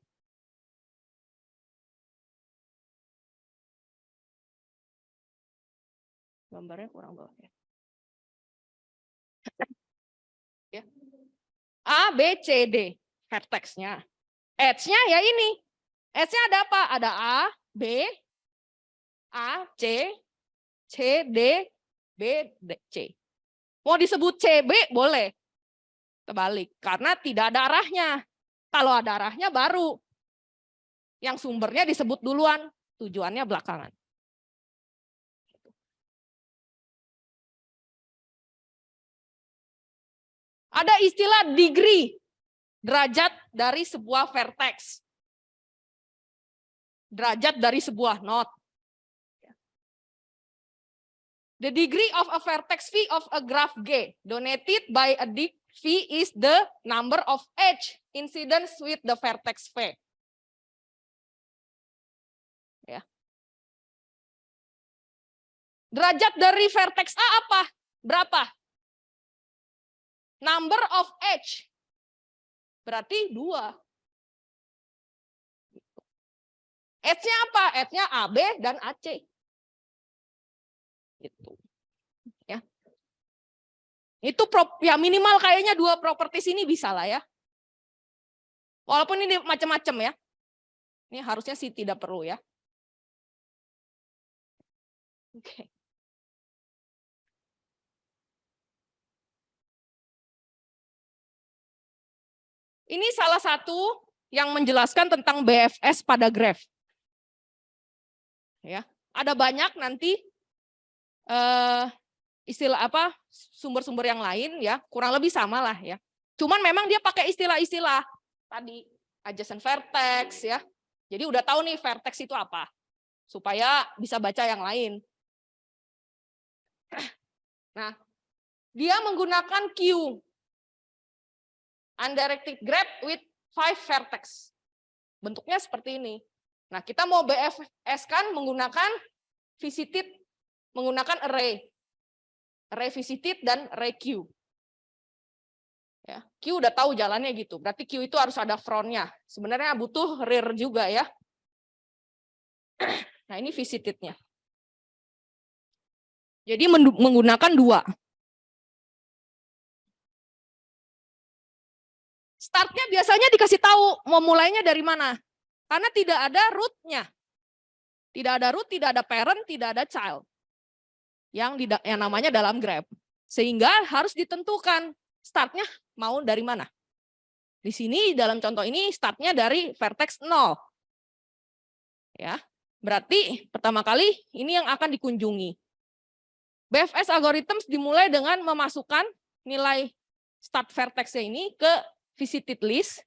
[SPEAKER 1] Gambarnya kurang bawah ya. Ya. A, B, C, D. Vertex-nya. Edge-nya ya ini. Edge-nya ada apa? Ada A, B, A, C, C, D, B, D, C. Mau disebut CB boleh. Terbalik. Karena tidak ada arahnya. Kalau ada arahnya baru. Yang sumbernya disebut duluan. Tujuannya belakangan. Ada istilah degree. Derajat dari sebuah vertex. Derajat dari sebuah node. The degree of a vertex V of a graph G donated by a dig V is the number of edge incidence with the vertex V. Ya. Derajat dari vertex A apa? Berapa? Number of edge. Berarti 2. Edge-nya apa? Edge-nya AB dan AC. Gitu. Ya. Itu ya minimal kayaknya 2 properties ini bisa lah ya. Walaupun ini macam-macam ya. Ini harusnya sih tidak perlu ya. Oke. Ini salah satu yang menjelaskan tentang BFS pada graph. Ya, ada banyak nanti istilah apa sumber-sumber yang lain ya, kurang lebih sama lah ya. Cuman memang dia pakai istilah-istilah tadi adjacent vertex ya. Jadi udah tahu nih vertex itu apa, supaya bisa baca yang lain. Nah, dia menggunakan Q, undirected graph with 5 vertex. Bentuknya seperti ini. Nah, kita mau BFS kan menggunakan visited, menggunakan array. Array visited dan array Q. Ya, Q udah tahu jalannya gitu. Berarti Q itu harus ada front-nya. Sebenarnya butuh rear juga ya. Nah, ini visited-nya. Jadi menggunakan 2. Startnya biasanya dikasih tahu mau mulainya dari mana. Karena tidak ada root-nya. Tidak ada root, tidak ada parent, tidak ada child. Yang namanya dalam graph. Sehingga harus ditentukan startnya mau dari mana. Di sini dalam contoh ini startnya dari vertex 0. Ya, berarti pertama kali ini yang akan dikunjungi. BFS algorithms dimulai dengan memasukkan nilai start vertex-nya ini ke visited list.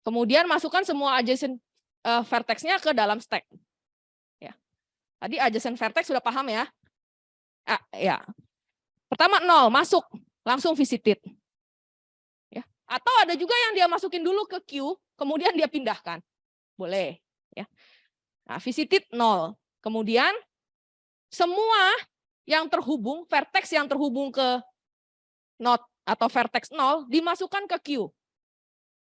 [SPEAKER 1] Kemudian masukkan semua adjacent vertex-nya ke dalam stack. Ya. Tadi adjacent vertex sudah paham ya? Ya. Pertama 0, masuk, langsung visited. Ya. Atau ada juga yang dia masukin dulu ke Q, kemudian dia pindahkan. Boleh. Ya. Nah, visited 0. Kemudian semua yang terhubung, vertex yang terhubung ke node atau vertex 0 dimasukkan ke Q.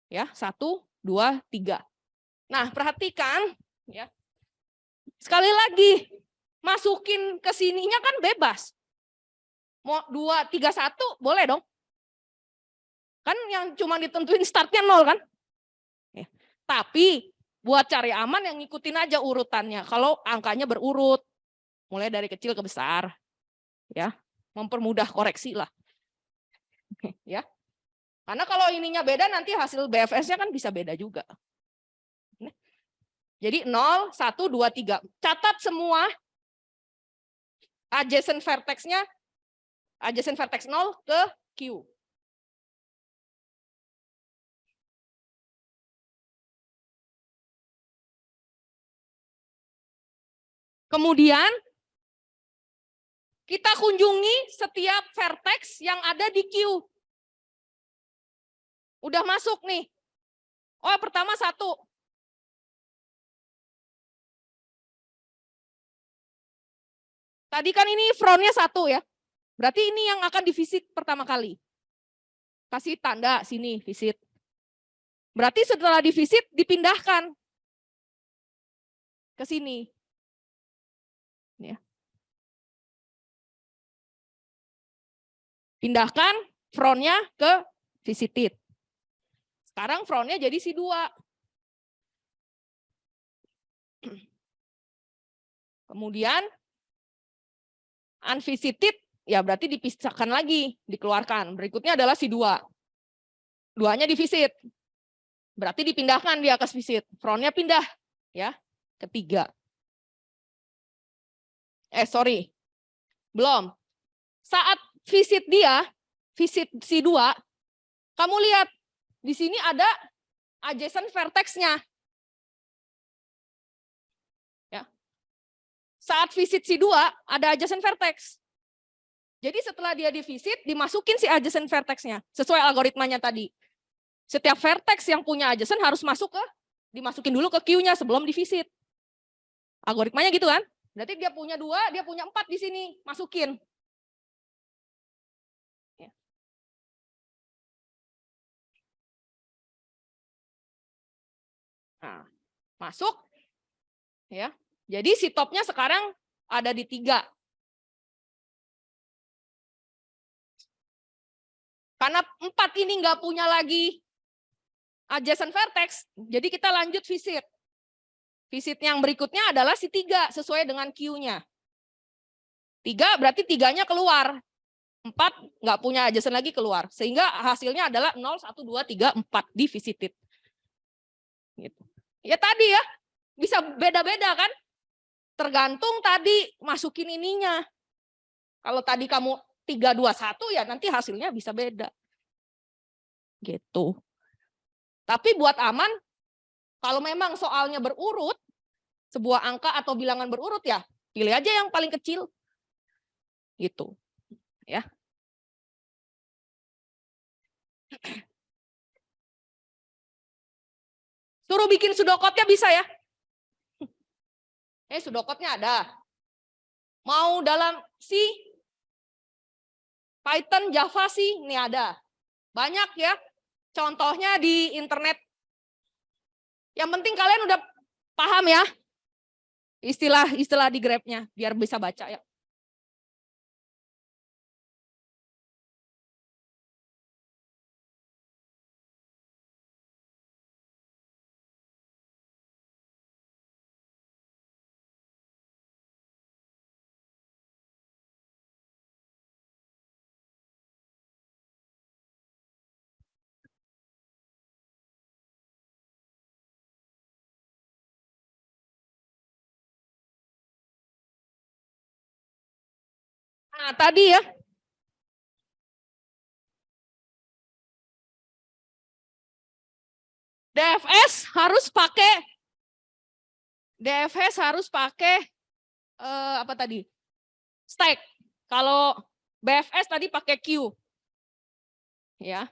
[SPEAKER 1] Ya, 1, 2, 3. Nah, perhatikan ya. Sekali lagi, masukin ke sininya kan bebas. Mau 2, 3, 1 boleh dong. Kan yang cuma ditentuin startnya 0 kan? Ya. Tapi buat cari aman yang ngikutin aja urutannya. Kalau angkanya berurut, mulai dari kecil ke besar. Ya, mempermudah koreksi lah. Ya. Karena kalau ininya beda nanti hasil BFS-nya kan bisa beda juga. Jadi 0, 1, 2, 3. Catat semua adjacent vertex-nya, adjacent vertex 0 ke Q. Kemudian kita kunjungi setiap vertex yang ada di Q. Udah masuk nih. Oh, pertama 1. Tadi kan ini front-nya 1 ya. Berarti ini yang akan divisit pertama kali. Kasih tanda sini, visit. Berarti setelah divisit, dipindahkan ke sini. Ya. Pindahkan front-nya ke visited. Sekarang front-nya jadi si 2. Kemudian unvisited, ya berarti dipisahkan lagi, dikeluarkan. Berikutnya adalah si 2. 2-nya divisit. Berarti dipindahkan dia ke visit. Front-nya pindah ya ke 3. Belum. Saat visit dia, visit si 2, kamu lihat di sini ada adjacent vertex-nya. Ya. Saat visit si 2 ada adjacent vertex. Jadi setelah dia divisit, dimasukin si adjacent vertex-nya sesuai algoritmanya tadi. Setiap vertex yang punya adjacent harus dimasukin dulu ke Q-nya sebelum divisit. Algoritmanya gitu kan? Berarti dia punya 2, dia punya 4 di sini, masukin. Nah, masuk. Ya. Jadi si topnya sekarang ada di 3. Karena 4 ini nggak punya lagi adjacent vertex, jadi kita lanjut visit. Visit yang berikutnya adalah si 3 sesuai dengan Q-nya. 3 berarti 3-nya keluar. 4 nggak punya adjacent lagi keluar. Sehingga hasilnya adalah 0, 1, 2, 3, 4 di visited. Gitu. Ya tadi ya, bisa beda-beda kan? Tergantung tadi masukin ininya. Kalau tadi kamu 3, 2, 1 ya nanti hasilnya bisa beda. Gitu. Tapi buat aman, kalau memang soalnya berurut, sebuah angka atau bilangan berurut ya, pilih aja yang paling kecil. Gitu. Ya. Suruh bikin pseudocode-nya bisa ya. Pseudocode-nya ada. Mau dalam C, Python, Java sih, ini ada. Banyak ya. Contohnya di internet. Yang penting kalian udah paham ya. Istilah di grabnya, biar bisa baca ya. Nah, tadi ya. DFS harus pakai apa tadi? Stack. Kalau BFS tadi pakai Q. Ya.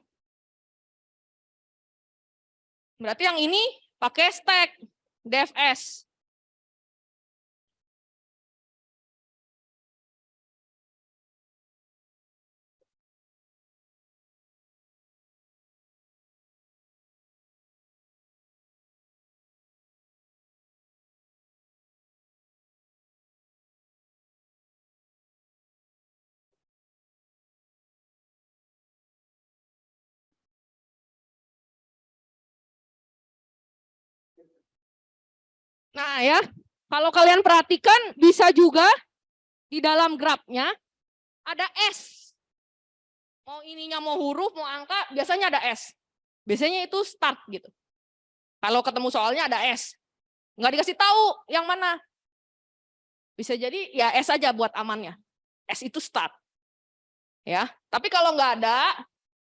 [SPEAKER 1] Berarti yang ini pakai stack DFS. Nah ya, kalau kalian perhatikan bisa juga di dalam grafnya ada S. Mau ininya mau huruf, mau angka, biasanya ada S. Biasanya itu start gitu. Kalau ketemu soalnya ada S. Nggak dikasih tahu yang mana. Bisa jadi ya S aja buat amannya. S itu start. Ya, tapi kalau nggak ada,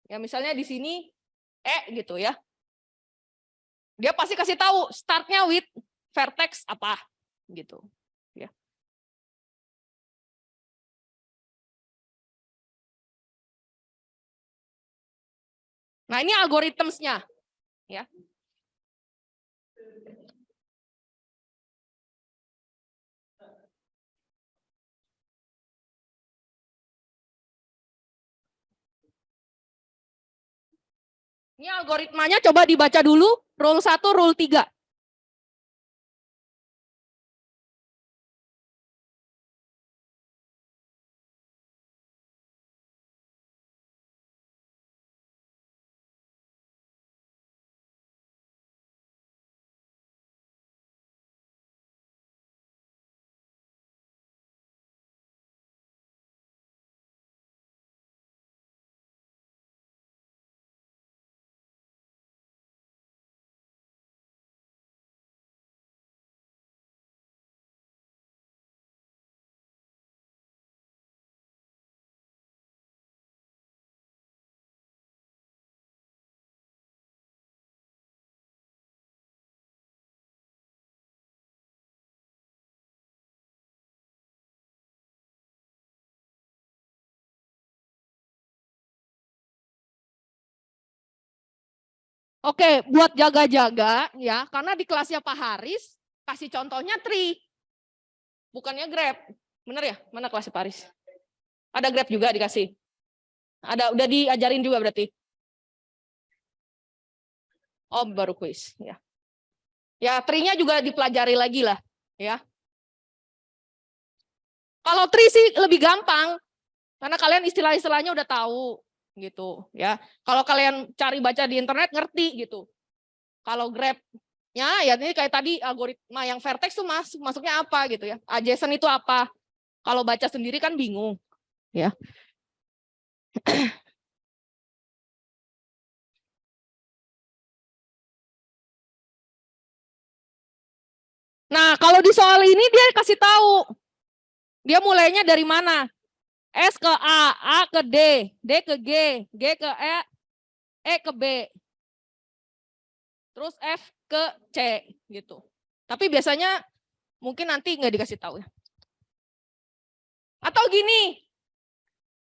[SPEAKER 1] ya misalnya di sini gitu ya. Dia pasti kasih tahu startnya with vertex apa gitu ya. Nah, ini algoritmsnya ya. Ini algoritmanya coba dibaca dulu, rule 1, rule 3. Oke, buat jaga-jaga ya, karena di kelasnya Pak Haris kasih contohnya tree, bukannya grab, bener ya? Mana kelasnya Pak Haris? Ada grab juga dikasih. Ada, udah diajarin juga berarti. Oh, baru kuis ya. Ya, tree-nya juga dipelajari lagi lah, ya. Kalau tree sih lebih gampang, karena kalian istilah-istilahnya udah tahu, gitu, ya. Kalau kalian cari baca di internet ngerti gitu. Kalau graph-nya ya ini kayak tadi algoritma yang vertex tuh masuknya apa gitu ya. Adjacent itu apa? Kalau baca sendiri kan bingung, ya. Nah, kalau di soal ini dia kasih tahu. Dia mulainya dari mana? S ke A ke D ke G ke E ke B. Terus F ke C gitu. Tapi biasanya mungkin nanti nggak dikasih tahu ya. Atau gini,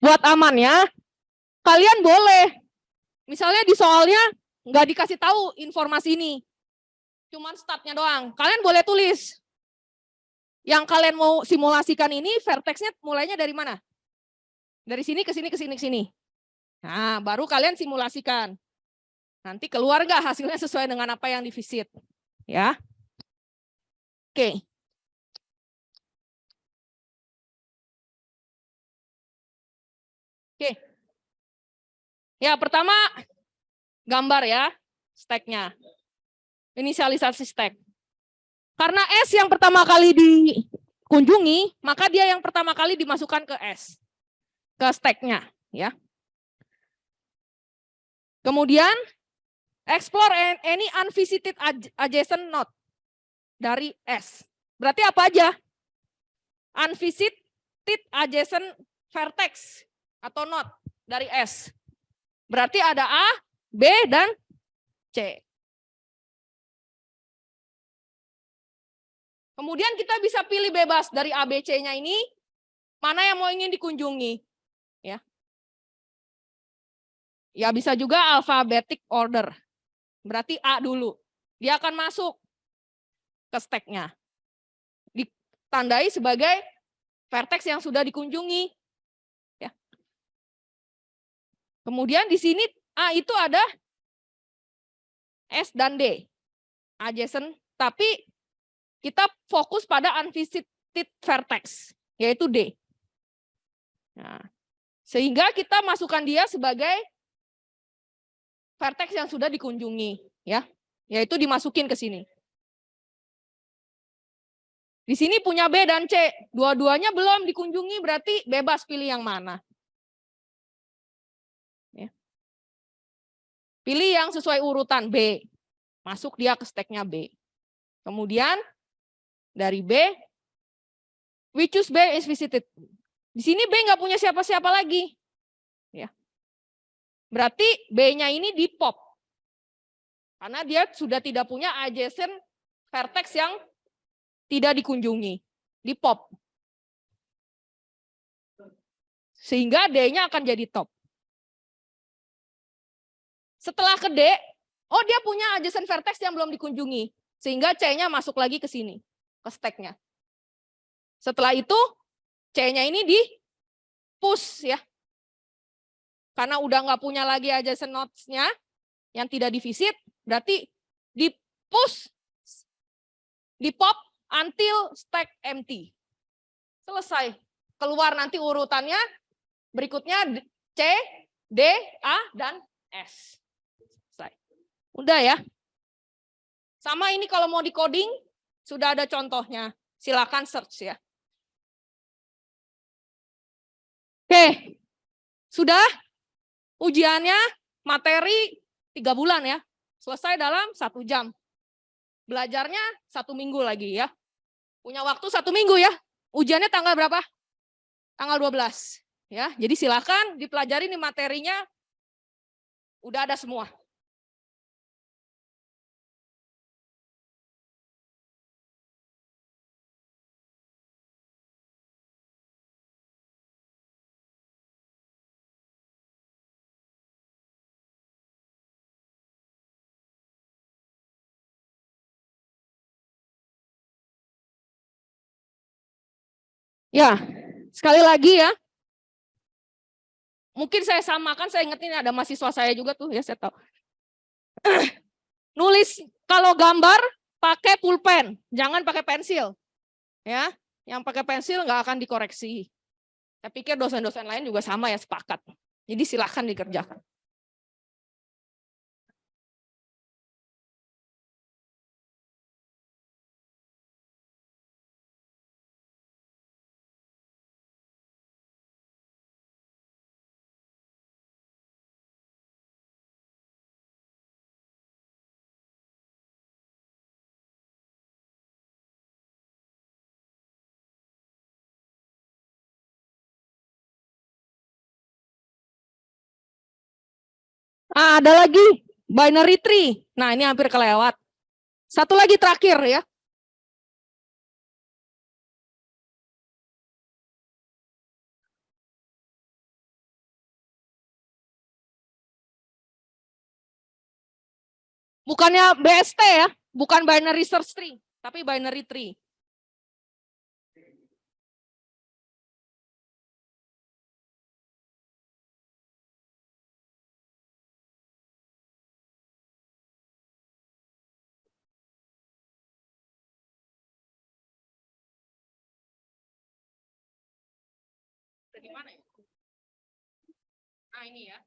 [SPEAKER 1] buat amannya, kalian boleh, misalnya di soalnya nggak dikasih tahu informasi ini, cuman startnya doang. Kalian boleh tulis. Yang kalian mau simulasikan ini vertexnya mulainya dari mana? Dari sini ke sini ke sini ke sini. Nah, baru kalian simulasikan. Nanti keluar nggak hasilnya sesuai dengan apa yang divisit, ya? Oke. Oke. Ya, pertama gambar ya, stack-nya. Inisialisasi stack. Karena S yang pertama kali dikunjungi, maka dia yang pertama kali dimasukkan ke S. Ke stack-nya, ya. Kemudian explore any unvisited adjacent node dari S. Berarti apa aja? Unvisited adjacent vertex atau node dari S. Berarti ada A, B, dan C. Kemudian kita bisa pilih bebas dari A, B, C-nya ini, mana yang mau ingin dikunjungi. Ya, ya bisa juga alphabetic order. Berarti A dulu. Dia akan masuk ke stack-nya. Ditandai sebagai vertex yang sudah dikunjungi. Ya. Kemudian di sini A itu ada S dan D. Adjacent, tapi kita fokus pada unvisited vertex, yaitu D. Nah, sehingga kita masukkan dia sebagai vertex yang sudah dikunjungi, ya, yaitu dimasukin ke sini. Di sini punya B dan C, dua-duanya belum dikunjungi, berarti bebas pilih yang mana. Ya. Pilih yang sesuai urutan B, masuk dia ke stack-nya B. Kemudian dari B, we choose B is visited. Di sini B nggak punya siapa-siapa lagi. Ya. Berarti B-nya ini di pop. Karena dia sudah tidak punya adjacent vertex yang tidak dikunjungi. Di pop. Sehingga D-nya akan jadi top. Setelah ke D, oh dia punya adjacent vertex yang belum dikunjungi. Sehingga C-nya masuk lagi ke sini. Ke stack-nya. Setelah itu C-nya ini di push ya. Karena udah nggak punya lagi adjacent nodes-nya yang tidak divisit, berarti di push, di pop until stack empty. Selesai. Keluar nanti urutannya berikutnya C, D, A, dan S. Selesai. Udah ya. Sama ini kalau mau di coding, sudah ada contohnya. Silakan search ya. Oke, sudah ujiannya materi 3 bulan ya. Selesai dalam 1 jam. Belajarnya 1 minggu lagi ya. Punya waktu 1 minggu ya. Ujiannya tanggal berapa? Tanggal 12. Ya, jadi silakan dipelajari nih materinya. Udah ada semua. Ya, sekali lagi ya. Mungkin saya samakan, saya ingetin ada mahasiswa saya juga tuh ya, saya tahu. Nulis kalau gambar pakai pulpen, jangan pakai pensil. Ya, yang pakai pensil nggak akan dikoreksi. Saya pikir dosen-dosen lain juga sama ya, sepakat. Jadi silahkan dikerjakan. Ah, ada lagi binary tree. Nah, ini hampir kelewat. Satu lagi terakhir ya. Bukannya BST ya, bukan binary search tree, tapi binary tree. Di mana ya? Nah, ini ya.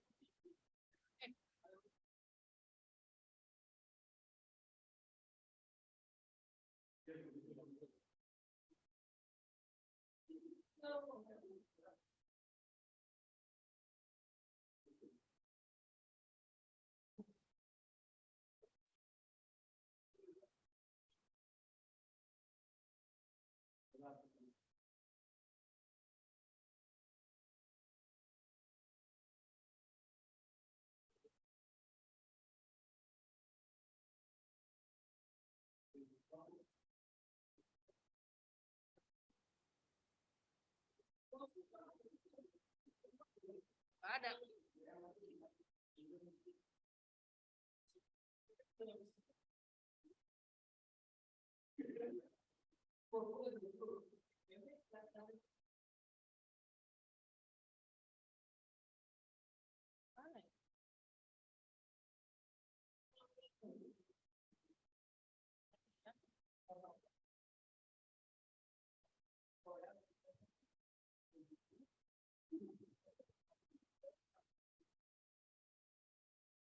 [SPEAKER 1] Ada.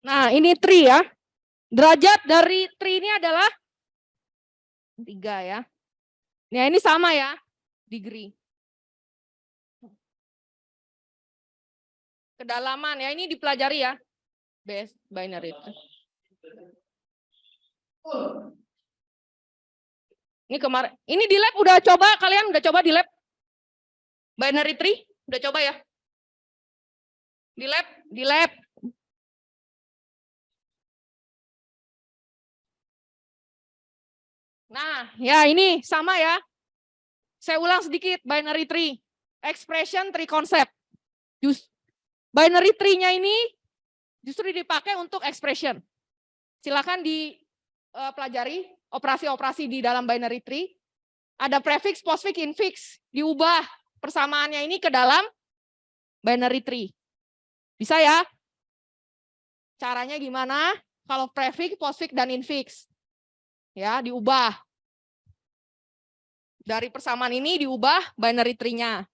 [SPEAKER 1] Nah, ini tree ya. Derajat dari tree ini adalah 3 ya. Nah, ini sama ya, degree. Kedalaman ya, ini dipelajari ya. Base binary tree. Ini kemarin, ini di lab udah coba, kalian udah coba di lab? Binary tree, udah coba ya? Di lab, di lab. Nah, ya ini sama ya. Saya ulang sedikit, binary tree. Expression tree concept. Binary tree-nya ini justru dipakai untuk expression. Silakan dipelajari operasi-operasi di dalam binary tree. Ada prefix, postfix, infix. Diubah persamaannya ini ke dalam binary tree. Bisa ya? Caranya gimana? Kalau prefix, postfix, dan infix. Ya, diubah. Dari persamaan ini diubah binary tree-nya.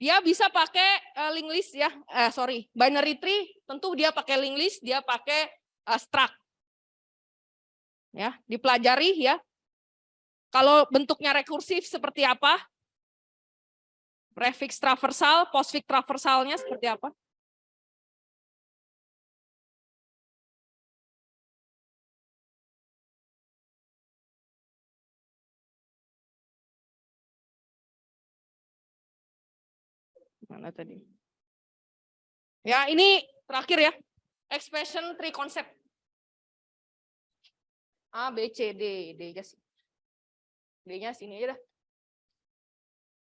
[SPEAKER 1] Dia bisa pakai linked list ya, binary tree tentu dia pakai linked list, dia pakai struct. Ya, dipelajari ya. Kalau bentuknya rekursif seperti apa? Prefix traversal, postfix traversalnya seperti apa? Mana tadi? Ya, ini terakhir ya. Expression tree concept. A, B, C, D. D-nya sih. D-nya sini aja dah.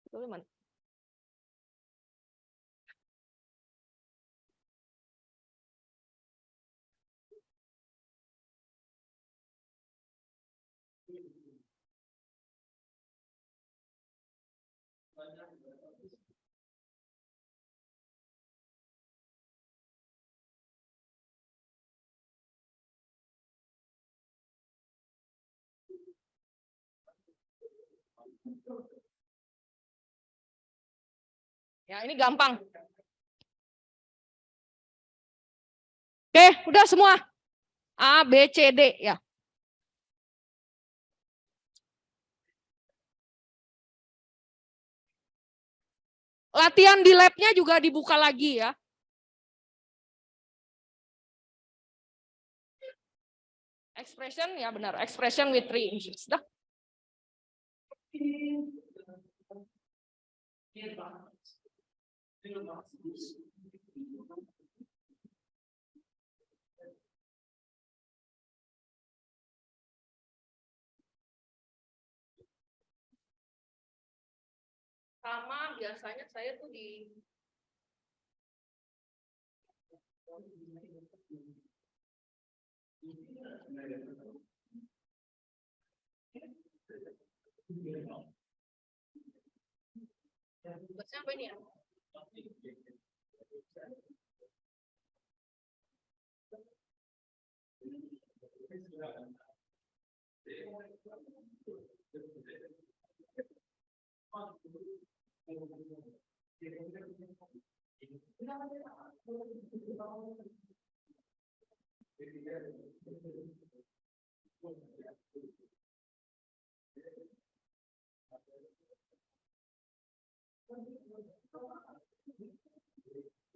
[SPEAKER 1] Itu mana? Ya, ini gampang. Oke, udah semua. A, B, C, D ya. Latihan di labnya juga dibuka lagi ya. Expression ya benar, expression with three inches. Dah. Sama biasanya saya tuh di Baca apa ini ya?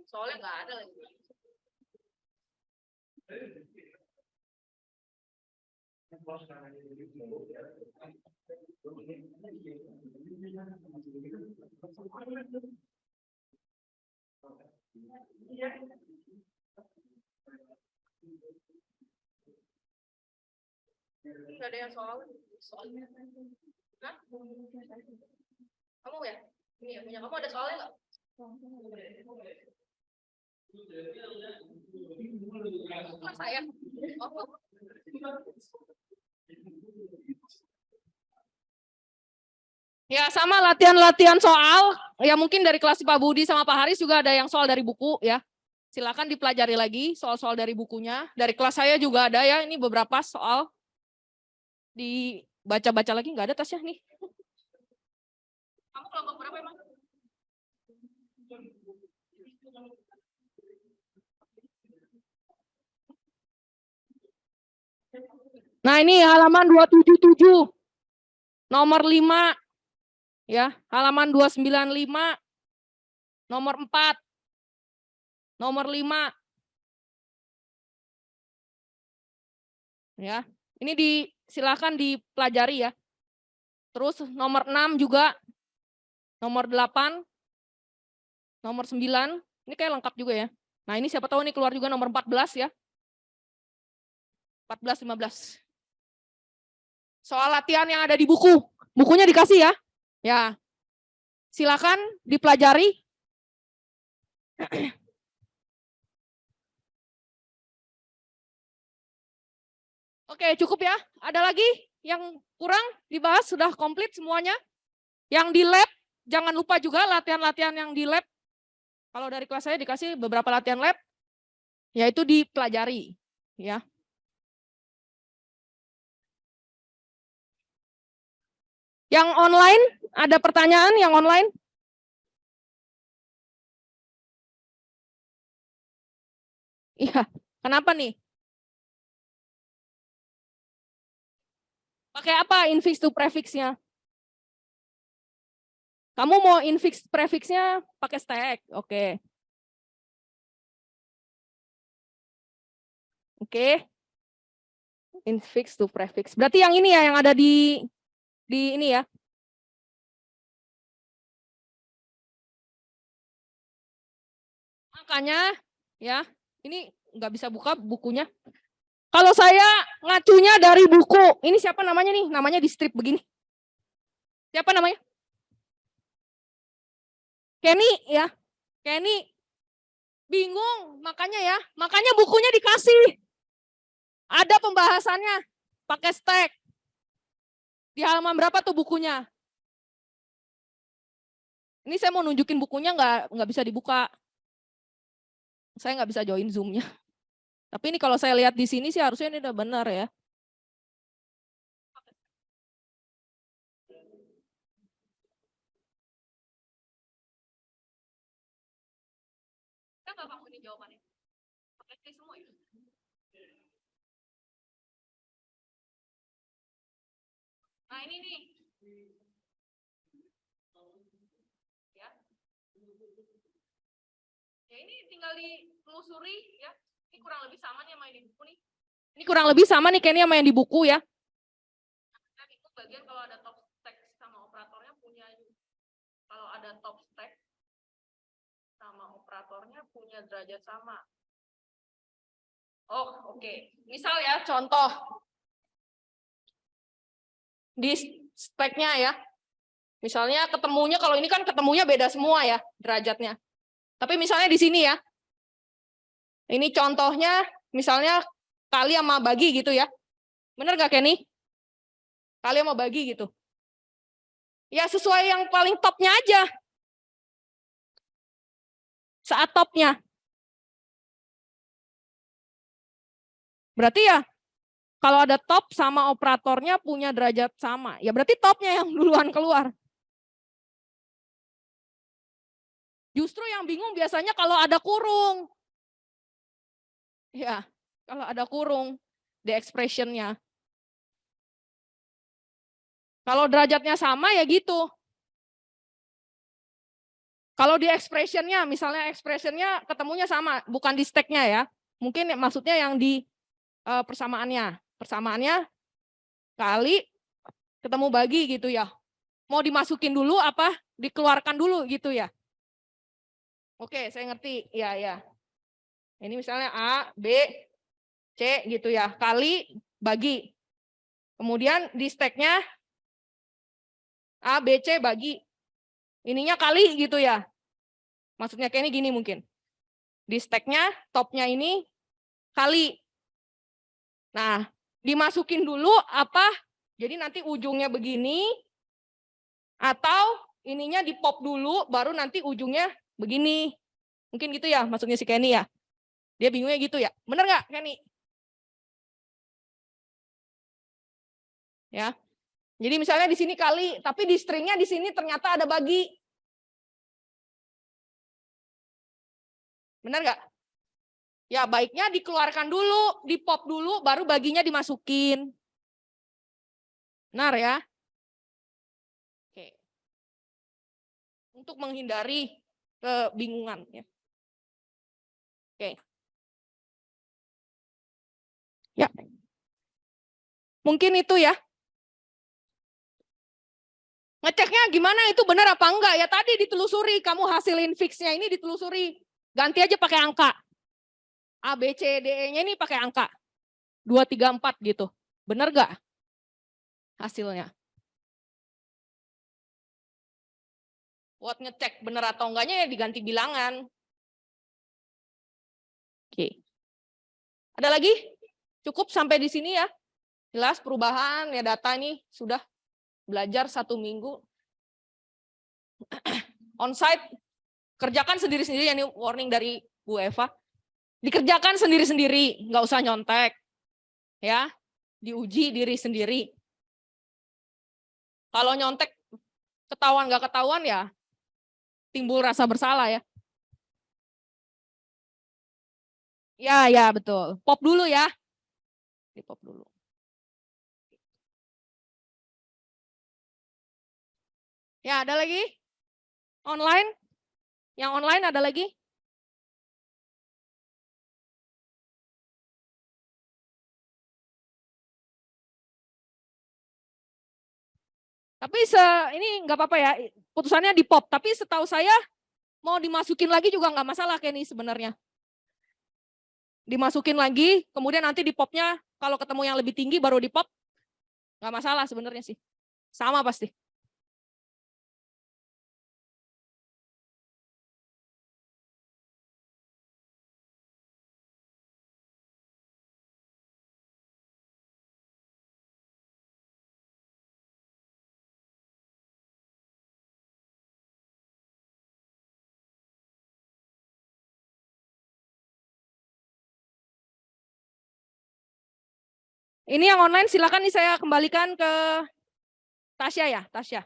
[SPEAKER 1] Soalnya nggak ada lagi. Nggak ada yang soalnya. Hah? Kamu ya? Ini ya, punya kamu ada soalnya nggak? Bukan saya. Oh. Ya sama latihan-latihan soal, ya mungkin dari kelas Pak Budi sama Pak Haris juga ada yang soal dari buku ya. Silakan dipelajari lagi soal-soal dari bukunya. Dari kelas saya juga ada ya, ini beberapa soal. Dibaca-baca lagi, nggak ada tasnya nih. Kamu kelompok berapa emang? Nah ini halaman 277, nomor 5. Ya, halaman 295, nomor 4, nomor 5. Ya, ini silakan dipelajari ya. Terus nomor 6 juga, nomor 8, nomor 9, ini kayak lengkap juga ya. Nah ini siapa tahu ini keluar juga nomor 14 ya. 14, 15. Soal latihan yang ada di buku. Bukunya dikasih ya. Ya, silakan dipelajari. Oke, cukup ya. Ada lagi yang kurang dibahas? Sudah komplit semuanya? Yang di lab, jangan lupa juga latihan-latihan yang di lab. Kalau dari kelas saya dikasih beberapa latihan lab, yaitu dipelajari. Ya. Yang online, ada pertanyaan yang online? Iya, kenapa nih? Pakai apa infix to prefixnya? Kamu mau infix prefixnya pakai stack, oke. Oke. Infix to prefix. Berarti yang ini ya, yang ada di ini ya. Makanya ya, ini nggak bisa buka bukunya. Kalau saya ngacunya dari buku, ini siapa namanya nih? Namanya di strip begini. Siapa namanya? Kenny ya. Kenny. Bingung, makanya ya. Makanya bukunya dikasih. Ada pembahasannya. Pakai stack. Di halaman berapa tuh bukunya? Ini saya mau nunjukin bukunya nggak bisa dibuka. Saya nggak bisa join Zoom-nya. Tapi ini kalau saya lihat di sini sih harusnya ini udah benar ya. nggak kamu ini jawabannya? Pakai klik semua ya? Nah ini nih. Ya. Ya ini tinggal ditelusuri ya. Ini kurang lebih sama nih sama yang di buku nih. Ini kurang lebih sama nih kayaknya sama yang di buku ya. Nah, itu bagian kalau ada top stack sama operatornya punya. Kalau ada top stack sama operatornya punya derajat sama. Oh, oke. Misal ya contoh di stack-nya ya. Misalnya ketemunya kalau ini kan ketemunya beda semua ya derajatnya. Tapi misalnya di sini ya. Ini contohnya misalnya kali sama bagi gitu ya. Bener gak Kenny? Kali sama bagi gitu. Ya sesuai yang paling topnya aja. Saat topnya. Berarti ya kalau ada top sama operatornya punya derajat sama. Ya berarti topnya yang duluan keluar. Justru yang bingung biasanya kalau ada kurung. Ya, kalau ada kurung di expression-nya. Kalau derajatnya sama ya gitu. Kalau di expression-nya, misalnya expression-nya ketemunya sama, bukan di stack-nya ya. Mungkin maksudnya yang di persamaannya. Persamaannya kali ketemu bagi gitu ya. Mau dimasukin dulu apa dikeluarkan dulu gitu ya. Oke, saya ngerti. Ya, ya. Ini misalnya A, B, C gitu ya. Kali bagi. Kemudian di stack-nya A, B, C bagi. Ininya kali gitu ya. Maksudnya kayak ini gini mungkin. Di stack-nya, top-nya ini kali. Nah, dimasukin dulu apa? Jadi nanti ujungnya begini. Atau ininya di pop dulu, baru nanti ujungnya begini. Mungkin gitu ya maksudnya si Kenny ya. Dia bingungnya gitu ya. Bener nggak Kenny? Ya. Jadi misalnya di sini kali, tapi di stringnya di sini ternyata ada bagi. Benar nggak? Ya baiknya dikeluarkan dulu, di pop dulu, baru baginya dimasukin. Benar ya? Oke. Untuk menghindari kebingungan. Ya. Oke. Ya. Mungkin itu ya. Ngeceknya gimana itu benar apa enggak? Ya tadi ditelusuri, kamu hasilin fixnya ini ditelusuri. Ganti aja pakai angka. A, B, C, D, E-nya ini pakai angka. 2, 3, 4 gitu. Benar enggak hasilnya? Buat ngecek benar atau enggaknya ya diganti bilangan. Oke. Ada lagi? Cukup sampai di sini ya. Jelas perubahan ya data ini sudah belajar 1 minggu. On-site, kerjakan sendiri-sendiri, ini warning dari Bu Eva. Dikerjakan sendiri-sendiri, nggak usah nyontek. Ya, diuji diri sendiri. Kalau nyontek ketahuan nggak ketahuan ya timbul rasa bersalah ya. Ya, ya betul. Pop dulu ya. Di pop dulu. Ya, ada lagi? Online? Yang online ada lagi? Tapi ini nggak apa-apa ya, putusannya di pop. Tapi setahu saya mau dimasukin lagi juga nggak masalah kayak ini sebenarnya. Dimasukin lagi, kemudian nanti di popnya kalau ketemu yang lebih tinggi baru di pop, nggak masalah sebenarnya sih. Sama pasti. Ini yang online silakan nih saya kembalikan ke Tasya ya, Tasya.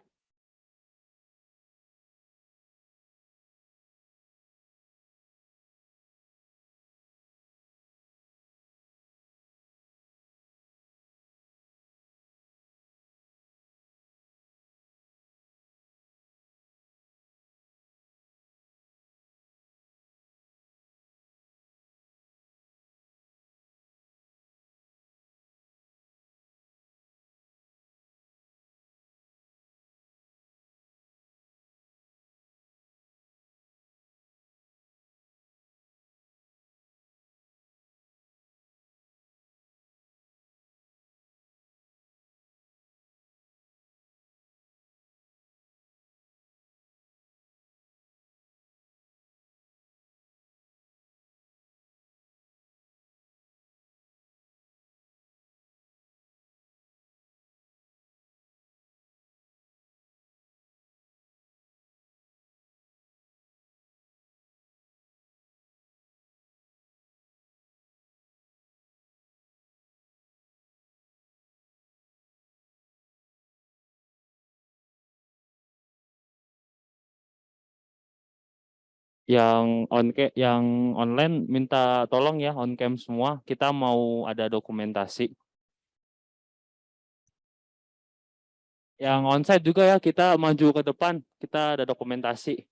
[SPEAKER 4] yang online minta tolong ya on cam semua. Kita mau ada dokumentasi. Yang onsite juga ya, kita maju ke depan, kita ada dokumentasi.